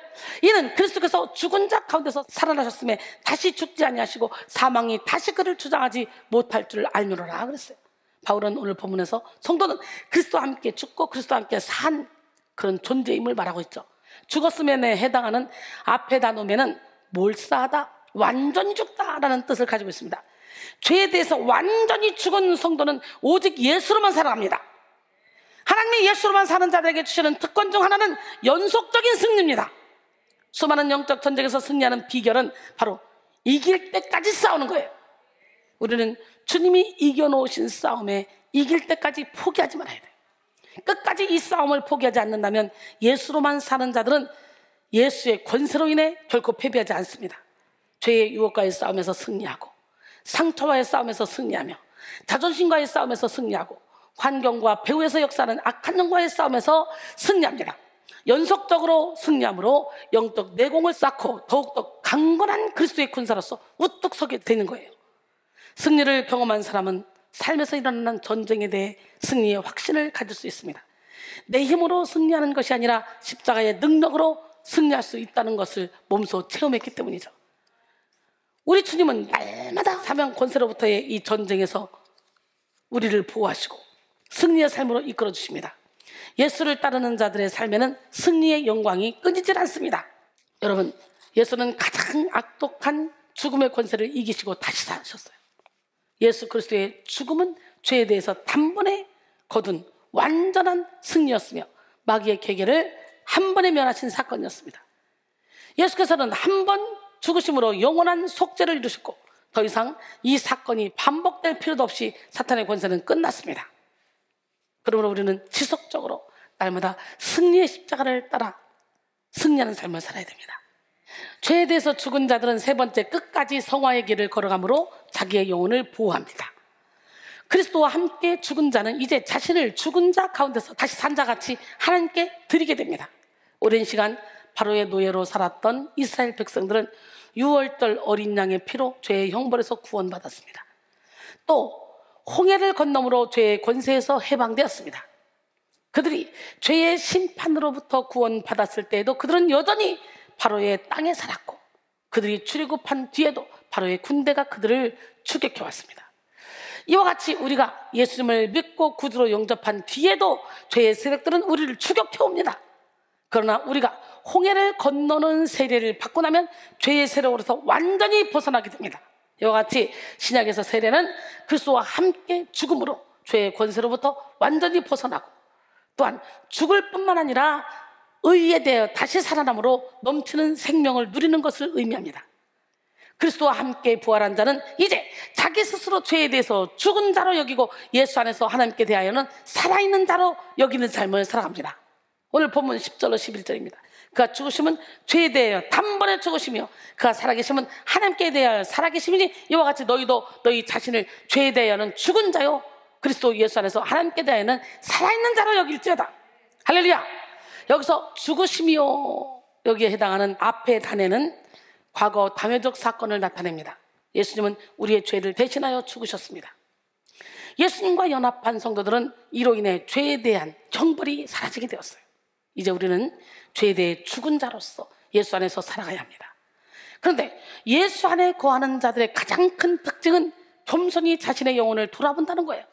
이는 그리스도께서 죽은 자 가운데서 살아나셨음에 다시 죽지 아니하시고 사망이 다시 그를 주장하지 못할 줄 알미로라 그랬어요. 바울은 오늘 본문에서 성도는 그리스도와 함께 죽고 그리스도와 함께 산 그런 존재임을 말하고 있죠. 죽었음에 해당하는 앞에 단어면은 몰사하다, 완전히 죽다라는 뜻을 가지고 있습니다. 죄에 대해서 완전히 죽은 성도는 오직 예수로만 살아갑니다. 하나님의 예수로만 사는 자들에게 주시는 특권 중 하나는 연속적인 승리입니다. 수많은 영적 전쟁에서 승리하는 비결은 바로 이길 때까지 싸우는 거예요. 우리는 주님이 이겨놓으신 싸움에 이길 때까지 포기하지 말아야 돼요. 끝까지 이 싸움을 포기하지 않는다면 예수로만 사는 자들은 예수의 권세로 인해 결코 패배하지 않습니다. 죄의 유혹과의 싸움에서 승리하고 상처와의 싸움에서 승리하며 자존심과의 싸움에서 승리하고 환경과 배후에서 역사하는 악한 영과의 싸움에서 승리합니다. 연속적으로 승리함으로 영적 내공을 쌓고 더욱더 강건한 그리스도의 군사로서 우뚝 서게 되는 거예요. 승리를 경험한 사람은 삶에서 일어나는 전쟁에 대해 승리의 확신을 가질 수 있습니다. 내 힘으로 승리하는 것이 아니라 십자가의 능력으로 승리할 수 있다는 것을 몸소 체험했기 때문이죠. 우리 주님은 날마다 사명 권세로부터의 이 전쟁에서 우리를 보호하시고 승리의 삶으로 이끌어 주십니다. 예수를 따르는 자들의 삶에는 승리의 영광이 끊이질 않습니다. 여러분, 예수는 가장 악독한 죽음의 권세를 이기시고 다시 사셨어요. 예수 그리스도의 죽음은 죄에 대해서 단번에 거둔 완전한 승리였으며 마귀의 계계를 한 번에 면하신 사건이었습니다. 예수께서는 한 번 죽으심으로 영원한 속죄를 이루셨고 더 이상 이 사건이 반복될 필요도 없이 사탄의 권세는 끝났습니다. 그러므로 우리는 지속적으로 날마다 승리의 십자가를 따라 승리하는 삶을 살아야 됩니다. 죄에 대해서 죽은 자들은 세 번째, 끝까지 성화의 길을 걸어가므로 자기의 영혼을 보호합니다. 그리스도와 함께 죽은 자는 이제 자신을 죽은 자 가운데서 다시 산 자같이 하나님께 드리게 됩니다. 오랜 시간 바로의 노예로 살았던 이스라엘 백성들은 6월절 어린 양의 피로 죄의 형벌에서 구원받았습니다. 또 홍해를 건너므로 죄의 권세에서 해방되었습니다. 그들이 죄의 심판으로부터 구원받았을 때에도 그들은 여전히 바로의 땅에 살았고 그들이 출애굽한 뒤에도 바로의 군대가 그들을 추격해왔습니다. 이와 같이 우리가 예수님을 믿고 구주로 영접한 뒤에도 죄의 세력들은 우리를 추격해옵니다. 그러나 우리가 홍해를 건너는 세례를 받고 나면 죄의 세력으로서 완전히 벗어나게 됩니다. 이와 같이 신약에서 세례는 그리스도와 함께 죽음으로 죄의 권세로부터 완전히 벗어나고 또한 죽을 뿐만 아니라 의에 대해 다시 살아남으로 넘치는 생명을 누리는 것을 의미합니다. 그리스도와 함께 부활한 자는 이제 자기 스스로 죄에 대해서 죽은 자로 여기고 예수 안에서 하나님께 대하여는 살아있는 자로 여기는 삶을 살아갑니다. 오늘 본문 10절로 11절입니다. 그가 죽으심은 죄에 대하여 단번에 죽으시며 그가 살아계심은 하나님께 대하여 살아계심이니 이와 같이 너희도 너희 자신을 죄에 대하여는 죽은 자요 그리스도 예수 안에서 하나님께 대하여는 살아있는 자로 여길지어다. 할렐루야. 여기서 죽으심이요, 여기에 해당하는 앞의 단에는 과거 당회적 사건을 나타냅니다. 예수님은 우리의 죄를 대신하여 죽으셨습니다. 예수님과 연합한 성도들은 이로 인해 죄에 대한 형벌이 사라지게 되었어요. 이제 우리는 죄에 대해 죽은 자로서 예수 안에서 살아가야 합니다. 그런데 예수 안에 거하는 자들의 가장 큰 특징은 겸손히 자신의 영혼을 돌아본다는 거예요.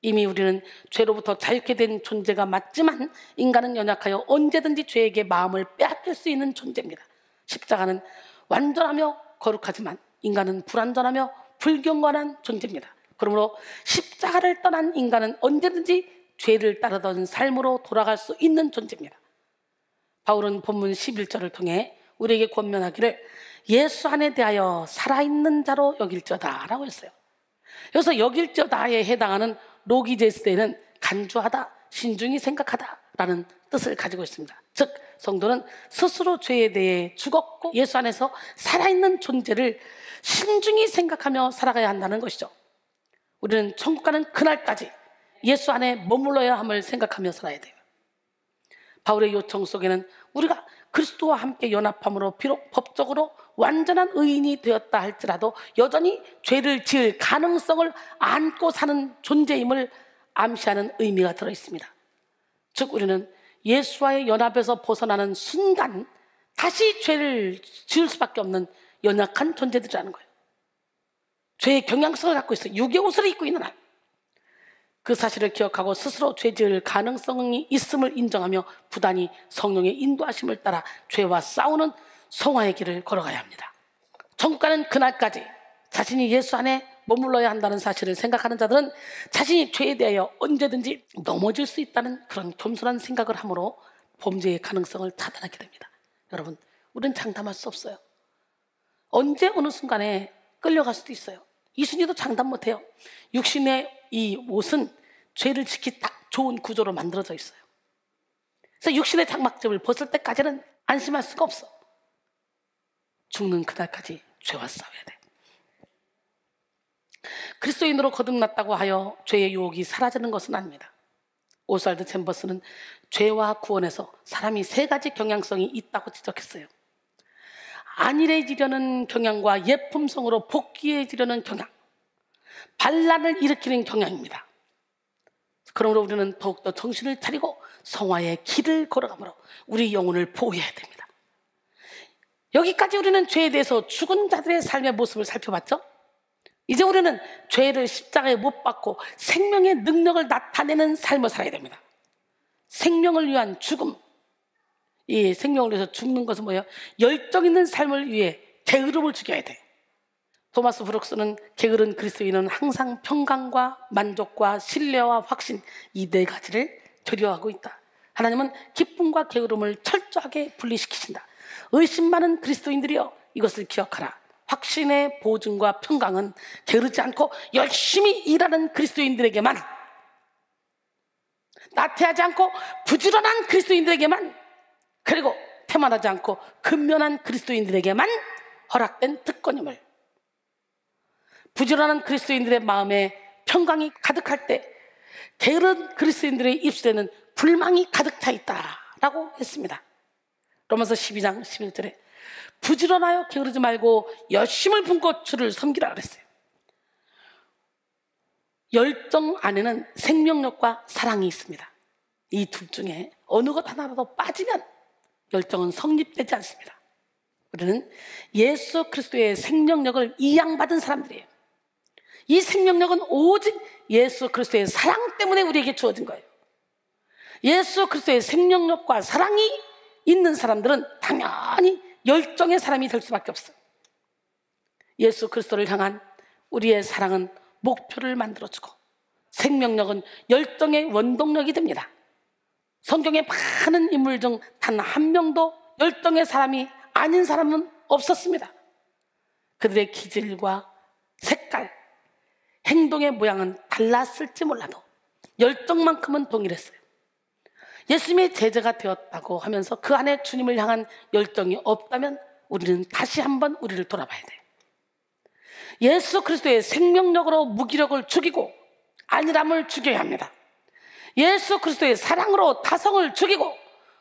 이미 우리는 죄로부터 자유케 된 존재가 맞지만 인간은 연약하여 언제든지 죄에게 마음을 빼앗길 수 있는 존재입니다. 십자가는 완전하며 거룩하지만 인간은 불완전하며 불경건한 존재입니다. 그러므로 십자가를 떠난 인간은 언제든지 죄를 따르던 삶으로 돌아갈 수 있는 존재입니다. 바울은 본문 11절을 통해 우리에게 권면하기를 예수 안에 대하여 살아있는 자로 여길지어다 라고 했어요. 여기서 여길지어다에 해당하는 로기제스에는 간주하다, 신중히 생각하다 라는 뜻을 가지고 있습니다. 즉 성도는 스스로 죄에 대해 죽었고 예수 안에서 살아있는 존재를 신중히 생각하며 살아가야 한다는 것이죠. 우리는 천국 가는 그날까지 예수 안에 머물러야 함을 생각하며 살아야 돼요. 바울의 요청 속에는 우리가 그리스도와 함께 연합함으로 비록 법적으로 완전한 의인이 되었다 할지라도 여전히 죄를 지을 가능성을 안고 사는 존재임을 암시하는 의미가 들어있습니다. 즉 우리는 예수와의 연합에서 벗어나는 순간 다시 죄를 지을 수밖에 없는 연약한 존재들이라는 거예요. 죄의 경향성을 갖고 있어요. 육의 옷을 입고 있는 한. 그 사실을 기억하고 스스로 죄 지을 가능성이 있음을 인정하며 부단히 성령의 인도하심을 따라 죄와 싸우는 성화의 길을 걸어가야 합니다. 천국 가는 그날까지 자신이 예수 안에 머물러야 한다는 사실을 생각하는 자들은 자신이 죄에 대하여 언제든지 넘어질 수 있다는 그런 겸손한 생각을 함으로 범죄의 가능성을 차단하게 됩니다. 여러분, 우리는 장담할 수 없어요. 언제 어느 순간에 끌려갈 수도 있어요. 이순이도 장담 못해요. 육신의 이 옷은 죄를 지키 딱 좋은 구조로 만들어져 있어요. 그래서 육신의 장막점을 벗을 때까지는 안심할 수가 없어. 죽는 그날까지 죄와 싸워야 돼. 그리스도인으로 거듭났다고 하여 죄의 유혹이 사라지는 것은 아닙니다. 오스왈드 챔버스는 죄와 구원에서 사람이 세 가지 경향성이 있다고 지적했어요. 안일해지려는 경향과 예품성으로 복귀해지려는 경향, 반란을 일으키는 경향입니다. 그러므로 우리는 더욱더 정신을 차리고 성화의 길을 걸어가므로 우리 영혼을 보호해야 됩니다. 여기까지 우리는 죄에 대해서 죽은 자들의 삶의 모습을 살펴봤죠. 이제 우리는 죄를 십자가에 못 박고 생명의 능력을 나타내는 삶을 살아야 됩니다. 생명을 위한 죽음, 이 생명을 위해서 죽는 것은 뭐예요? 열정 있는 삶을 위해 게으름을 죽여야 돼. 토마스 브룩스는 게으른 그리스도인은 항상 평강과 만족과 신뢰와 확신, 이 네 가지를 결여하고 있다. 하나님은 기쁨과 게으름을 철저하게 분리시키신다. 의심 많은 그리스도인들이여, 이것을 기억하라. 확신의 보증과 평강은 게으르지 않고 열심히 일하는 그리스도인들에게만, 나태하지 않고 부지런한 그리스도인들에게만, 그리고 태만하지 않고 근면한 그리스도인들에게만 허락된 특권임을. 부지런한 그리스도인들의 마음에 평강이 가득할 때 게으른 그리스도인들의 입술에는 불망이 가득 차 있다라고 했습니다. 로마서 12장 11절에 부지런하여 게으르지 말고 열심을 품고 주를 섬기라 그랬어요. 열정 안에는 생명력과 사랑이 있습니다. 이 둘 중에 어느 것 하나라도 빠지면 열정은 성립되지 않습니다. 우리는 예수 그리스도의 생명력을 이양받은 사람들이에요. 이 생명력은 오직 예수 그리스도의 사랑 때문에 우리에게 주어진 거예요. 예수 그리스도의 생명력과 사랑이 있는 사람들은 당연히 열정의 사람이 될 수밖에 없어요. 예수 그리스도를 향한 우리의 사랑은 목표를 만들어주고 생명력은 열정의 원동력이 됩니다. 성경의 많은 인물 중 단 한 명도 열정의 사람이 아닌 사람은 없었습니다. 그들의 기질과 색깔, 행동의 모양은 달랐을지 몰라도 열정만큼은 동일했어요. 예수님의 제자가 되었다고 하면서 그 안에 주님을 향한 열정이 없다면 우리는 다시 한번 우리를 돌아봐야 돼요. 예수 그리스도의 생명력으로 무기력을 죽이고 안일함을 죽여야 합니다. 예수 그리스도의 사랑으로 타성을 죽이고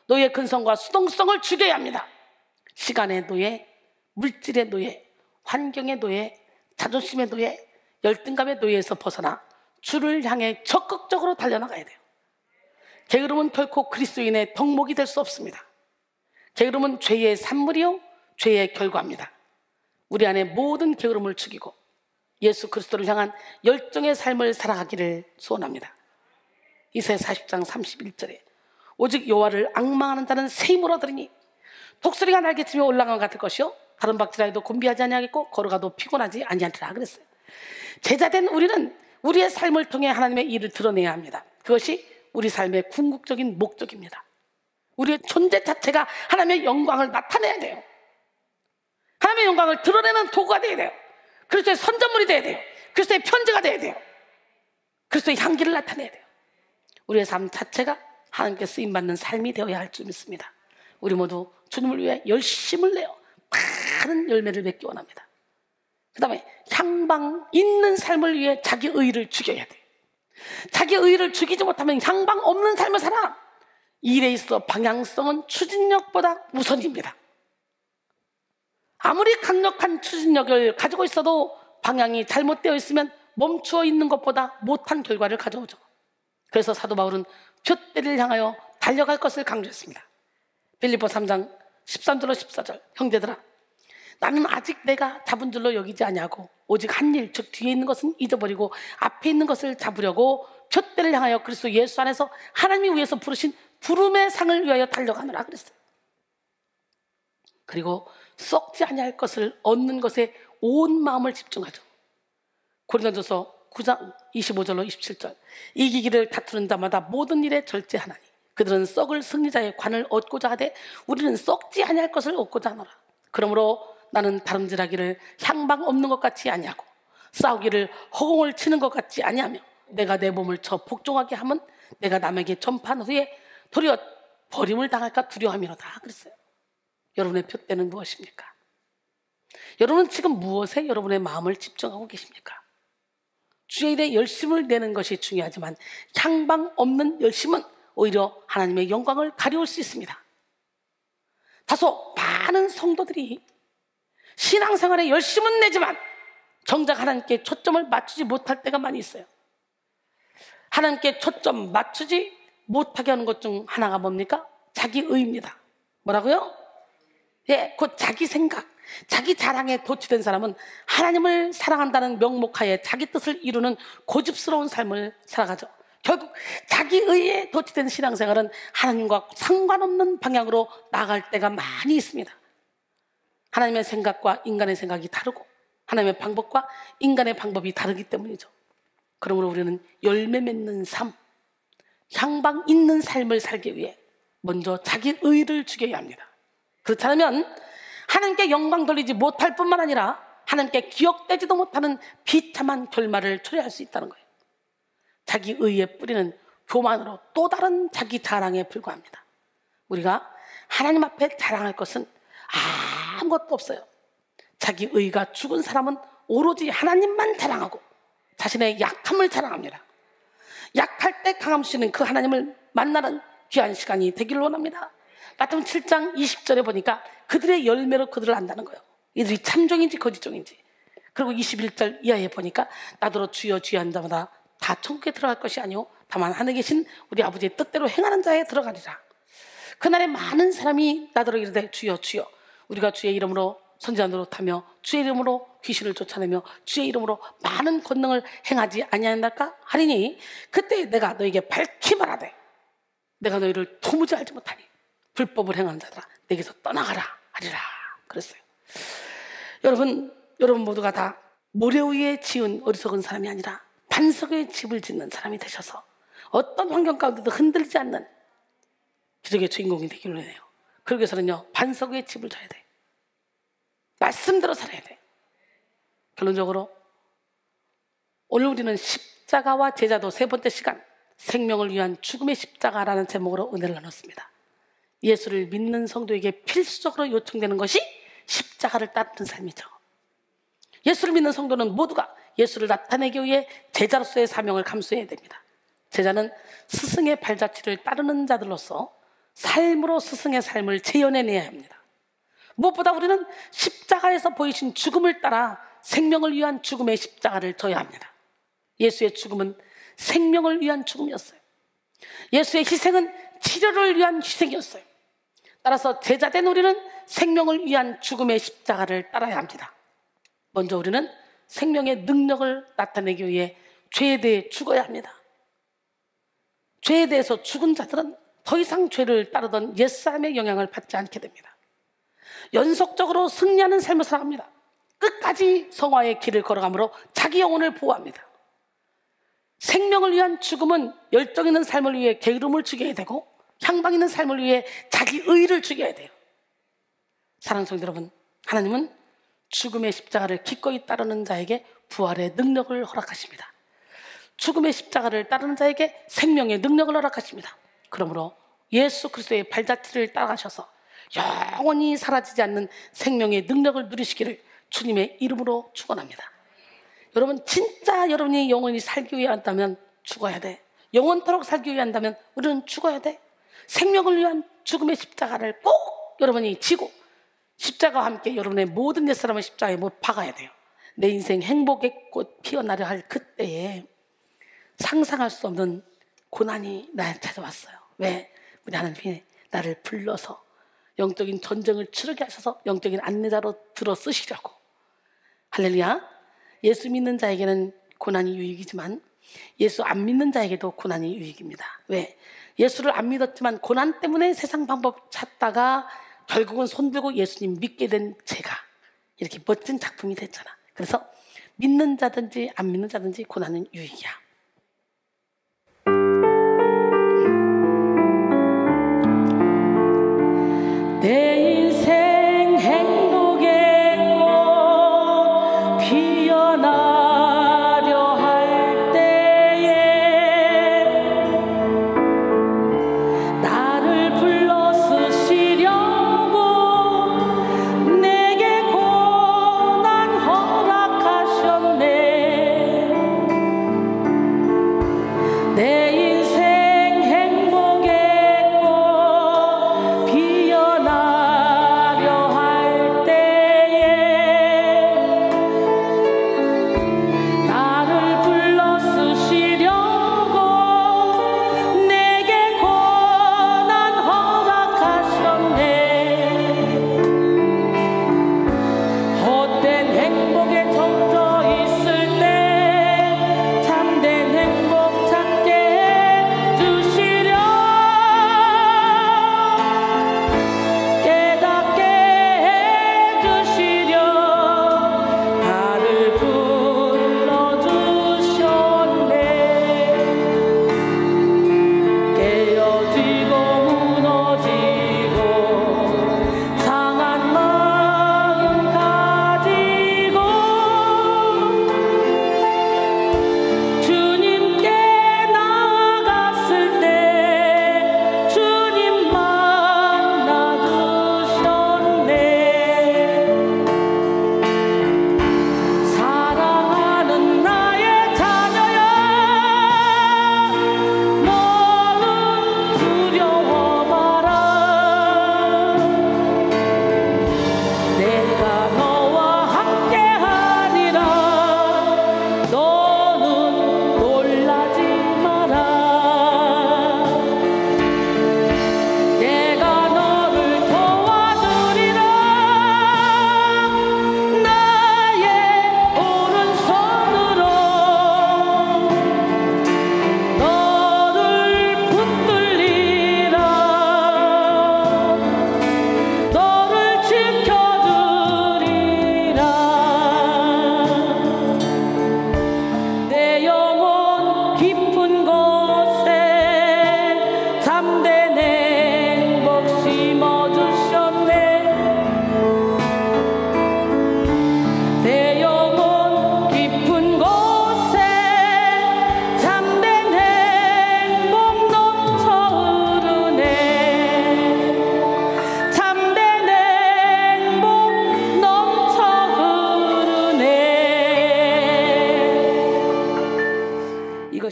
노예 근성과 수동성을 죽여야 합니다. 시간의 노예, 물질의 노예, 환경의 노예, 자존심의 노예, 열등감의 노예에서 벗어나 주를 향해 적극적으로 달려나가야 돼요. 게으름은 결코 그리스도인의 덕목이 될 수 없습니다. 게으름은 죄의 산물이요 죄의 결과입니다. 우리 안에 모든 게으름을 죽이고 예수 그리스도를 향한 열정의 삶을 살아가기를 소원합니다. 이사야 40장 31절에 오직 여호와를 앙망하는 자는 새 힘을 얻으리니 독수리가 날개치며 올라간 것 같을 것이요 다른 박질하여도 곤비하지 아니하겠고 걸어가도 피곤하지 아니하리라 그랬어요. 제자된 우리는 우리의 삶을 통해 하나님의 일을 드러내야 합니다. 그것이 우리 삶의 궁극적인 목적입니다. 우리의 존재 자체가 하나님의 영광을 나타내야 돼요. 하나님의 영광을 드러내는 도구가 돼야 돼요. 그리스도의 선전물이 돼야 돼요. 그리스도의 편지가 돼야 돼요. 그리스도의 향기를 나타내야 돼요. 우리의 삶 자체가 하나님께 쓰임받는 삶이 되어야 할 줄 믿습니다. 우리 모두 주님을 위해 열심을 내어 많은 열매를 맺기 원합니다. 그 다음에 향방 있는 삶을 위해 자기 의의를 죽여야 돼요. 자기 의의를 죽이지 못하면 향방 없는 삶을 살아. 일에 있어 방향성은 추진력보다 우선입니다. 아무리 강력한 추진력을 가지고 있어도 방향이 잘못되어 있으면 멈추어 있는 것보다 못한 결과를 가져오죠. 그래서 사도 바울은 표대를 향하여 달려갈 것을 강조했습니다. 빌립보 3장 13절로 14절 형제들아 나는 아직 내가 잡은 줄로 여기지 아니하고 오직 한 일 즉 뒤에 있는 것은 잊어버리고 앞에 있는 것을 잡으려고 표대를 향하여 그리스도 예수 안에서 하나님이 위해서 부르신 부름의 상을 위하여 달려가노라 그랬어요. 그리고 썩지 아니할 것을 얻는 것에 온 마음을 집중하죠. 고린도전서 9장 25절로 27절 이기기를 다투는 자마다 모든 일에 절제하나니 그들은 썩을 승리자의 관을 얻고자 하되 우리는 썩지 아니할 것을 얻고자 하노라. 그러므로 나는 다름질하기를 향방 없는 것 같이 아니하고 싸우기를 허공을 치는 것 같지 아니하며 내가 내 몸을 쳐 복종하게 하면 내가 남에게 전파한 후에 도리어 버림을 당할까 두려워함이로다 그랬어요. 여러분의 표대는 무엇입니까? 여러분은 지금 무엇에 여러분의 마음을 집중하고 계십니까? 주의 일에 열심을 내는 것이 중요하지만 향방 없는 열심은 오히려 하나님의 영광을 가려울 수 있습니다. 다소 많은 성도들이 신앙생활에 열심은 내지만 정작 하나님께 초점을 맞추지 못할 때가 많이 있어요. 하나님께 초점 맞추지 못하게 하는 것 중 하나가 뭡니까? 자기 의입니다. 뭐라고요? 예, 곧 자기 생각, 자기 자랑에 도취된 사람은 하나님을 사랑한다는 명목하에 자기 뜻을 이루는 고집스러운 삶을 살아가죠. 결국 자기 의에 도취된 신앙생활은 하나님과 상관없는 방향으로 나아갈 때가 많이 있습니다. 하나님의 생각과 인간의 생각이 다르고 하나님의 방법과 인간의 방법이 다르기 때문이죠. 그러므로 우리는 열매 맺는 삶, 향방 있는 삶을 살기 위해 먼저 자기 의를 죽여야 합니다. 그렇지 않으면 하나님께 영광 돌리지 못할 뿐만 아니라 하나님께 기억되지도 못하는 비참한 결말을 초래할 수 있다는 거예요. 자기 의의 뿌리는 교만으로 또 다른 자기 자랑에 불과합니다. 우리가 하나님 앞에 자랑할 것은 아무것도 없어요. 자기 의가 죽은 사람은 오로지 하나님만 자랑하고 자신의 약함을 자랑합니다. 약할 때 강함주시는 그 하나님을 만나는 귀한 시간이 되기를 원합니다. 마태복음 7장 20절에 보니까 그들의 열매로 그들을 안다는 거예요. 이들이 참종인지 거짓종인지. 그리고 21절 이하에 보니까 나더러 주여 주여 한 자마다 다 천국에 들어갈 것이 아니오 다만 하늘에 계신 우리 아버지의 뜻대로 행하는 자에 들어가리라. 그날에 많은 사람이 나더러 이르되 주여 주여 우리가 주의 이름으로 선지자 노릇하며 주의 이름으로 귀신을 쫓아내며 주의 이름으로 많은 권능을 행하지 아니하였나까 하리니 그때 내가 너에게 밝히 말하되 내가 너희를 도무지 알지 못하니 불법을 행하는 자들아 내게서 떠나가라 하리라 그랬어요. 여러분 모두가 다 모래 위에 지은 어리석은 사람이 아니라 반석의 집을 짓는 사람이 되셔서 어떤 환경 가운데도 흔들리지 않는 기적의 주인공이 되기를 해요. 그러기 위해서는요 반석 위에 집을 져야 돼. 말씀대로 살아야 돼. 결론적으로 오늘 우리는 십자가와 제자도 세 번째 시간 생명을 위한 죽음의 십자가라는 제목으로 은혜를 나눴습니다. 예수를 믿는 성도에게 필수적으로 요청되는 것이 십자가를 따르는 삶이죠. 예수를 믿는 성도는 모두가 예수를 나타내기 위해 제자로서의 사명을 감수해야 됩니다. 제자는 스승의 발자취를 따르는 자들로서 삶으로 스승의 삶을 재현해내야 합니다. 무엇보다 우리는 십자가에서 보이신 죽음을 따라 생명을 위한 죽음의 십자가를 져야 합니다. 예수의 죽음은 생명을 위한 죽음이었어요. 예수의 희생은 치료를 위한 희생이었어요. 따라서 제자된 우리는 생명을 위한 죽음의 십자가를 따라야 합니다. 먼저 우리는 생명의 능력을 나타내기 위해 죄에 대해 죽어야 합니다. 죄에 대해서 죽은 자들은 더 이상 죄를 따르던 옛사람의 영향을 받지 않게 됩니다. 연속적으로 승리하는 삶을 살아갑니다. 끝까지 성화의 길을 걸어가므로 자기 영혼을 보호합니다. 생명을 위한 죽음은 열정 있는 삶을 위해 게으름을 죽여야 되고 향방 있는 삶을 위해 자기 의를 죽여야 돼요. 사랑하는 성도 여러분, 하나님은 죽음의 십자가를 기꺼이 따르는 자에게 부활의 능력을 허락하십니다. 죽음의 십자가를 따르는 자에게 생명의 능력을 허락하십니다. 그러므로 예수 그리스도의 발자취를 따라가셔서 영원히 사라지지 않는 생명의 능력을 누리시기를 주님의 이름으로 축원합니다. 여러분 진짜 여러분이 영원히 살기 위해 한다면 죽어야 돼. 영원토록 살기 위해 한다면 우리는 죽어야 돼. 생명을 위한 죽음의 십자가를 꼭 여러분이 지고 십자가와 함께 여러분의 모든 옛사람의 십자가에 못 박아야 돼요. 내 인생 행복의 꽃 피어나려 할 그때에 상상할 수 없는 고난이 나를 찾아왔어요. 왜? 우리 하나님이 나를 불러서 영적인 전쟁을 치르게 하셔서 영적인 안내자로 들어 쓰시려고. 할렐루야. 예수 믿는 자에게는 고난이 유익이지만 예수 안 믿는 자에게도 고난이 유익입니다. 왜? 예수를 안 믿었지만 고난 때문에 세상 방법 찾다가 결국은 손들고 예수님 믿게 된 제가 이렇게 멋진 작품이 됐잖아. 그래서 믿는 자든지 안 믿는 자든지 고난은 유익이야. 내 인생 행복의 꽃 피어나려 할 때에 나를 불러 쓰시려고 내게 고난 허락하셨네.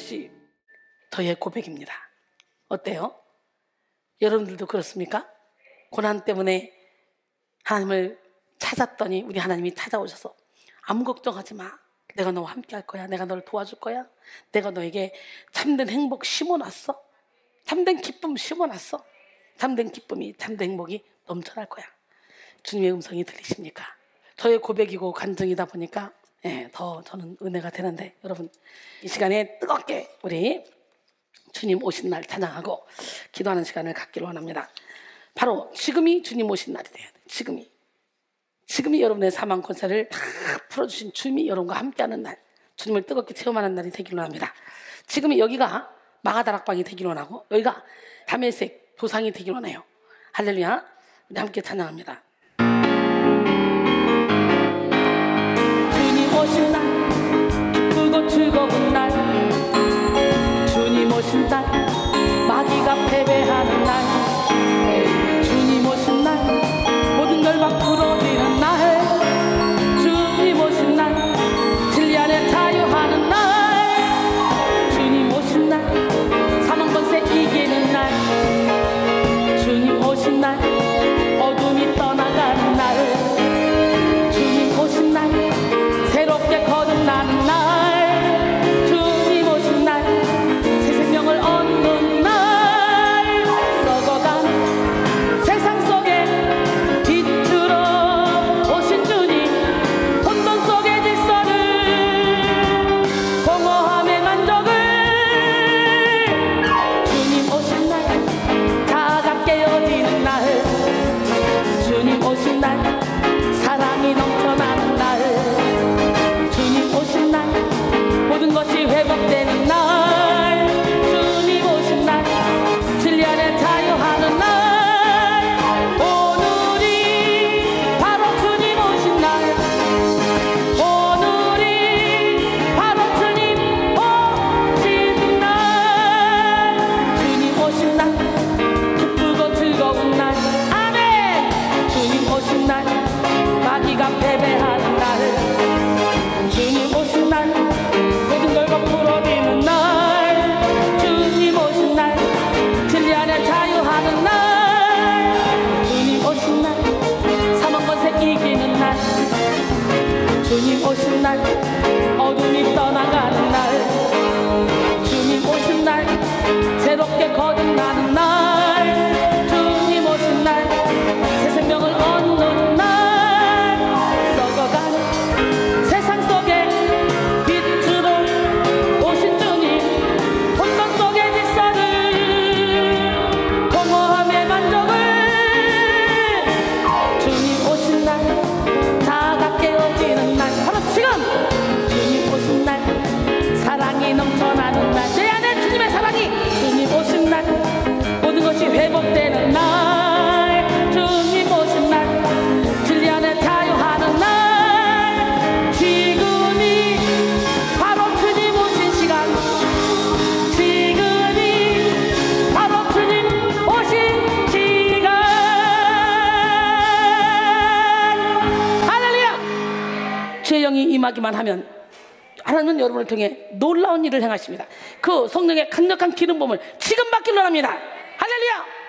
것이 저의 고백입니다. 어때요? 여러분들도 그렇습니까? 고난 때문에 하나님을 찾았더니 우리 하나님이 찾아오셔서 아무 걱정하지 마. 내가 너와 함께 할 거야. 내가 너를 도와줄 거야. 내가 너에게 참된 행복 심어놨어. 참된 기쁨 심어놨어. 참된 기쁨이, 참된 행복이 넘쳐날 거야. 주님의 음성이 들리십니까? 저의 고백이고 간증이다 보니까 더 저는 은혜가 되는데, 여러분 이 시간에 뜨겁게 우리 주님 오신 날 찬양하고 기도하는 시간을 갖기로 원합니다. 바로 지금이 주님 오신 날이 돼야 돼요. 지금이 여러분의 사망 권세를 다 풀어주신 주님이 여러분과 함께하는 날, 주님을 뜨겁게 체험하는 날이 되기로 원합니다. 지금이 여기가 마가다락방이 되기로 원하고 여기가 다메섹 도상이 되기로 원해요. 할렐루야. 우리 함께 찬양합니다. 주님 오신 날, 기쁘고 즐거운 날, 주님 오신 날, 마귀가 패배하는 날, 주님 오신 날, 모든 결박 풀어지는 날, 주님 오신 날, 진리 안에 자유하는 날, 주님 오신 날, 사망 권세 이기는 날, 주님 오신 날, 어둠이 떠나가는 날, 주님 오신 날, 새롭게 거듭나는 날, 주님 오신 날, 새 생명을 얻는 날, 썩어가는 세상 속에 빛으로 오신 주님, 혼돈 속의 질서를 공허함의 만족을, 주님 오신 날, 다가 깨어지는 날, 주님 오신 날, 사랑이 넘쳐나는 날, 주님 오신 날, 모든 것이 회복되는 날, 주님 오신 날, 진리 안에 자유하는 날, 오늘이 바로 주님 오신 날, 오늘이 바로 주님 오신 날, 주님 오신 날, 기쁘고 즐거운 날, 아멘. 주님 오신 날, 마귀가 패배하는 날, 주님 오신 날, 모든 결과 풀어지는 날, 주님 오신 날, 진리 안에 자유하는 날, 주님 오신 날, 사망 권세 이기는 날, 주님 오신 날, 어둠이 떠나가는 날, 주님 오신 날, 새롭게 거듭나는 날, 주님 오신 날, 새 생명을 얻는 날, 썩어가는 세상 속에 빛으로 오신 주님, 혼돈 속의 질서를 공허함의 만족을, 주님 오신 날, 다가 깨어지는 날, 바로 지금 주님 오신 날, 사랑이 넘쳐나는 날, 내 안에 주님의 사랑이, 주님 오신 날, 모든 것이 회복되는 날, 주님 오신 날, 진리 안에 자유하는 날, 지금이 바로 주님 오신 시간, 지금이 바로 주님 오신 시간. 할렐루야. 주의 영이 임하기만 하면 하나님은 여러분을 통해 놀라운 일을 행하십니다. 그 성령의 강력한 기름 부음을 지금 받기로 합니다. 할렐루야.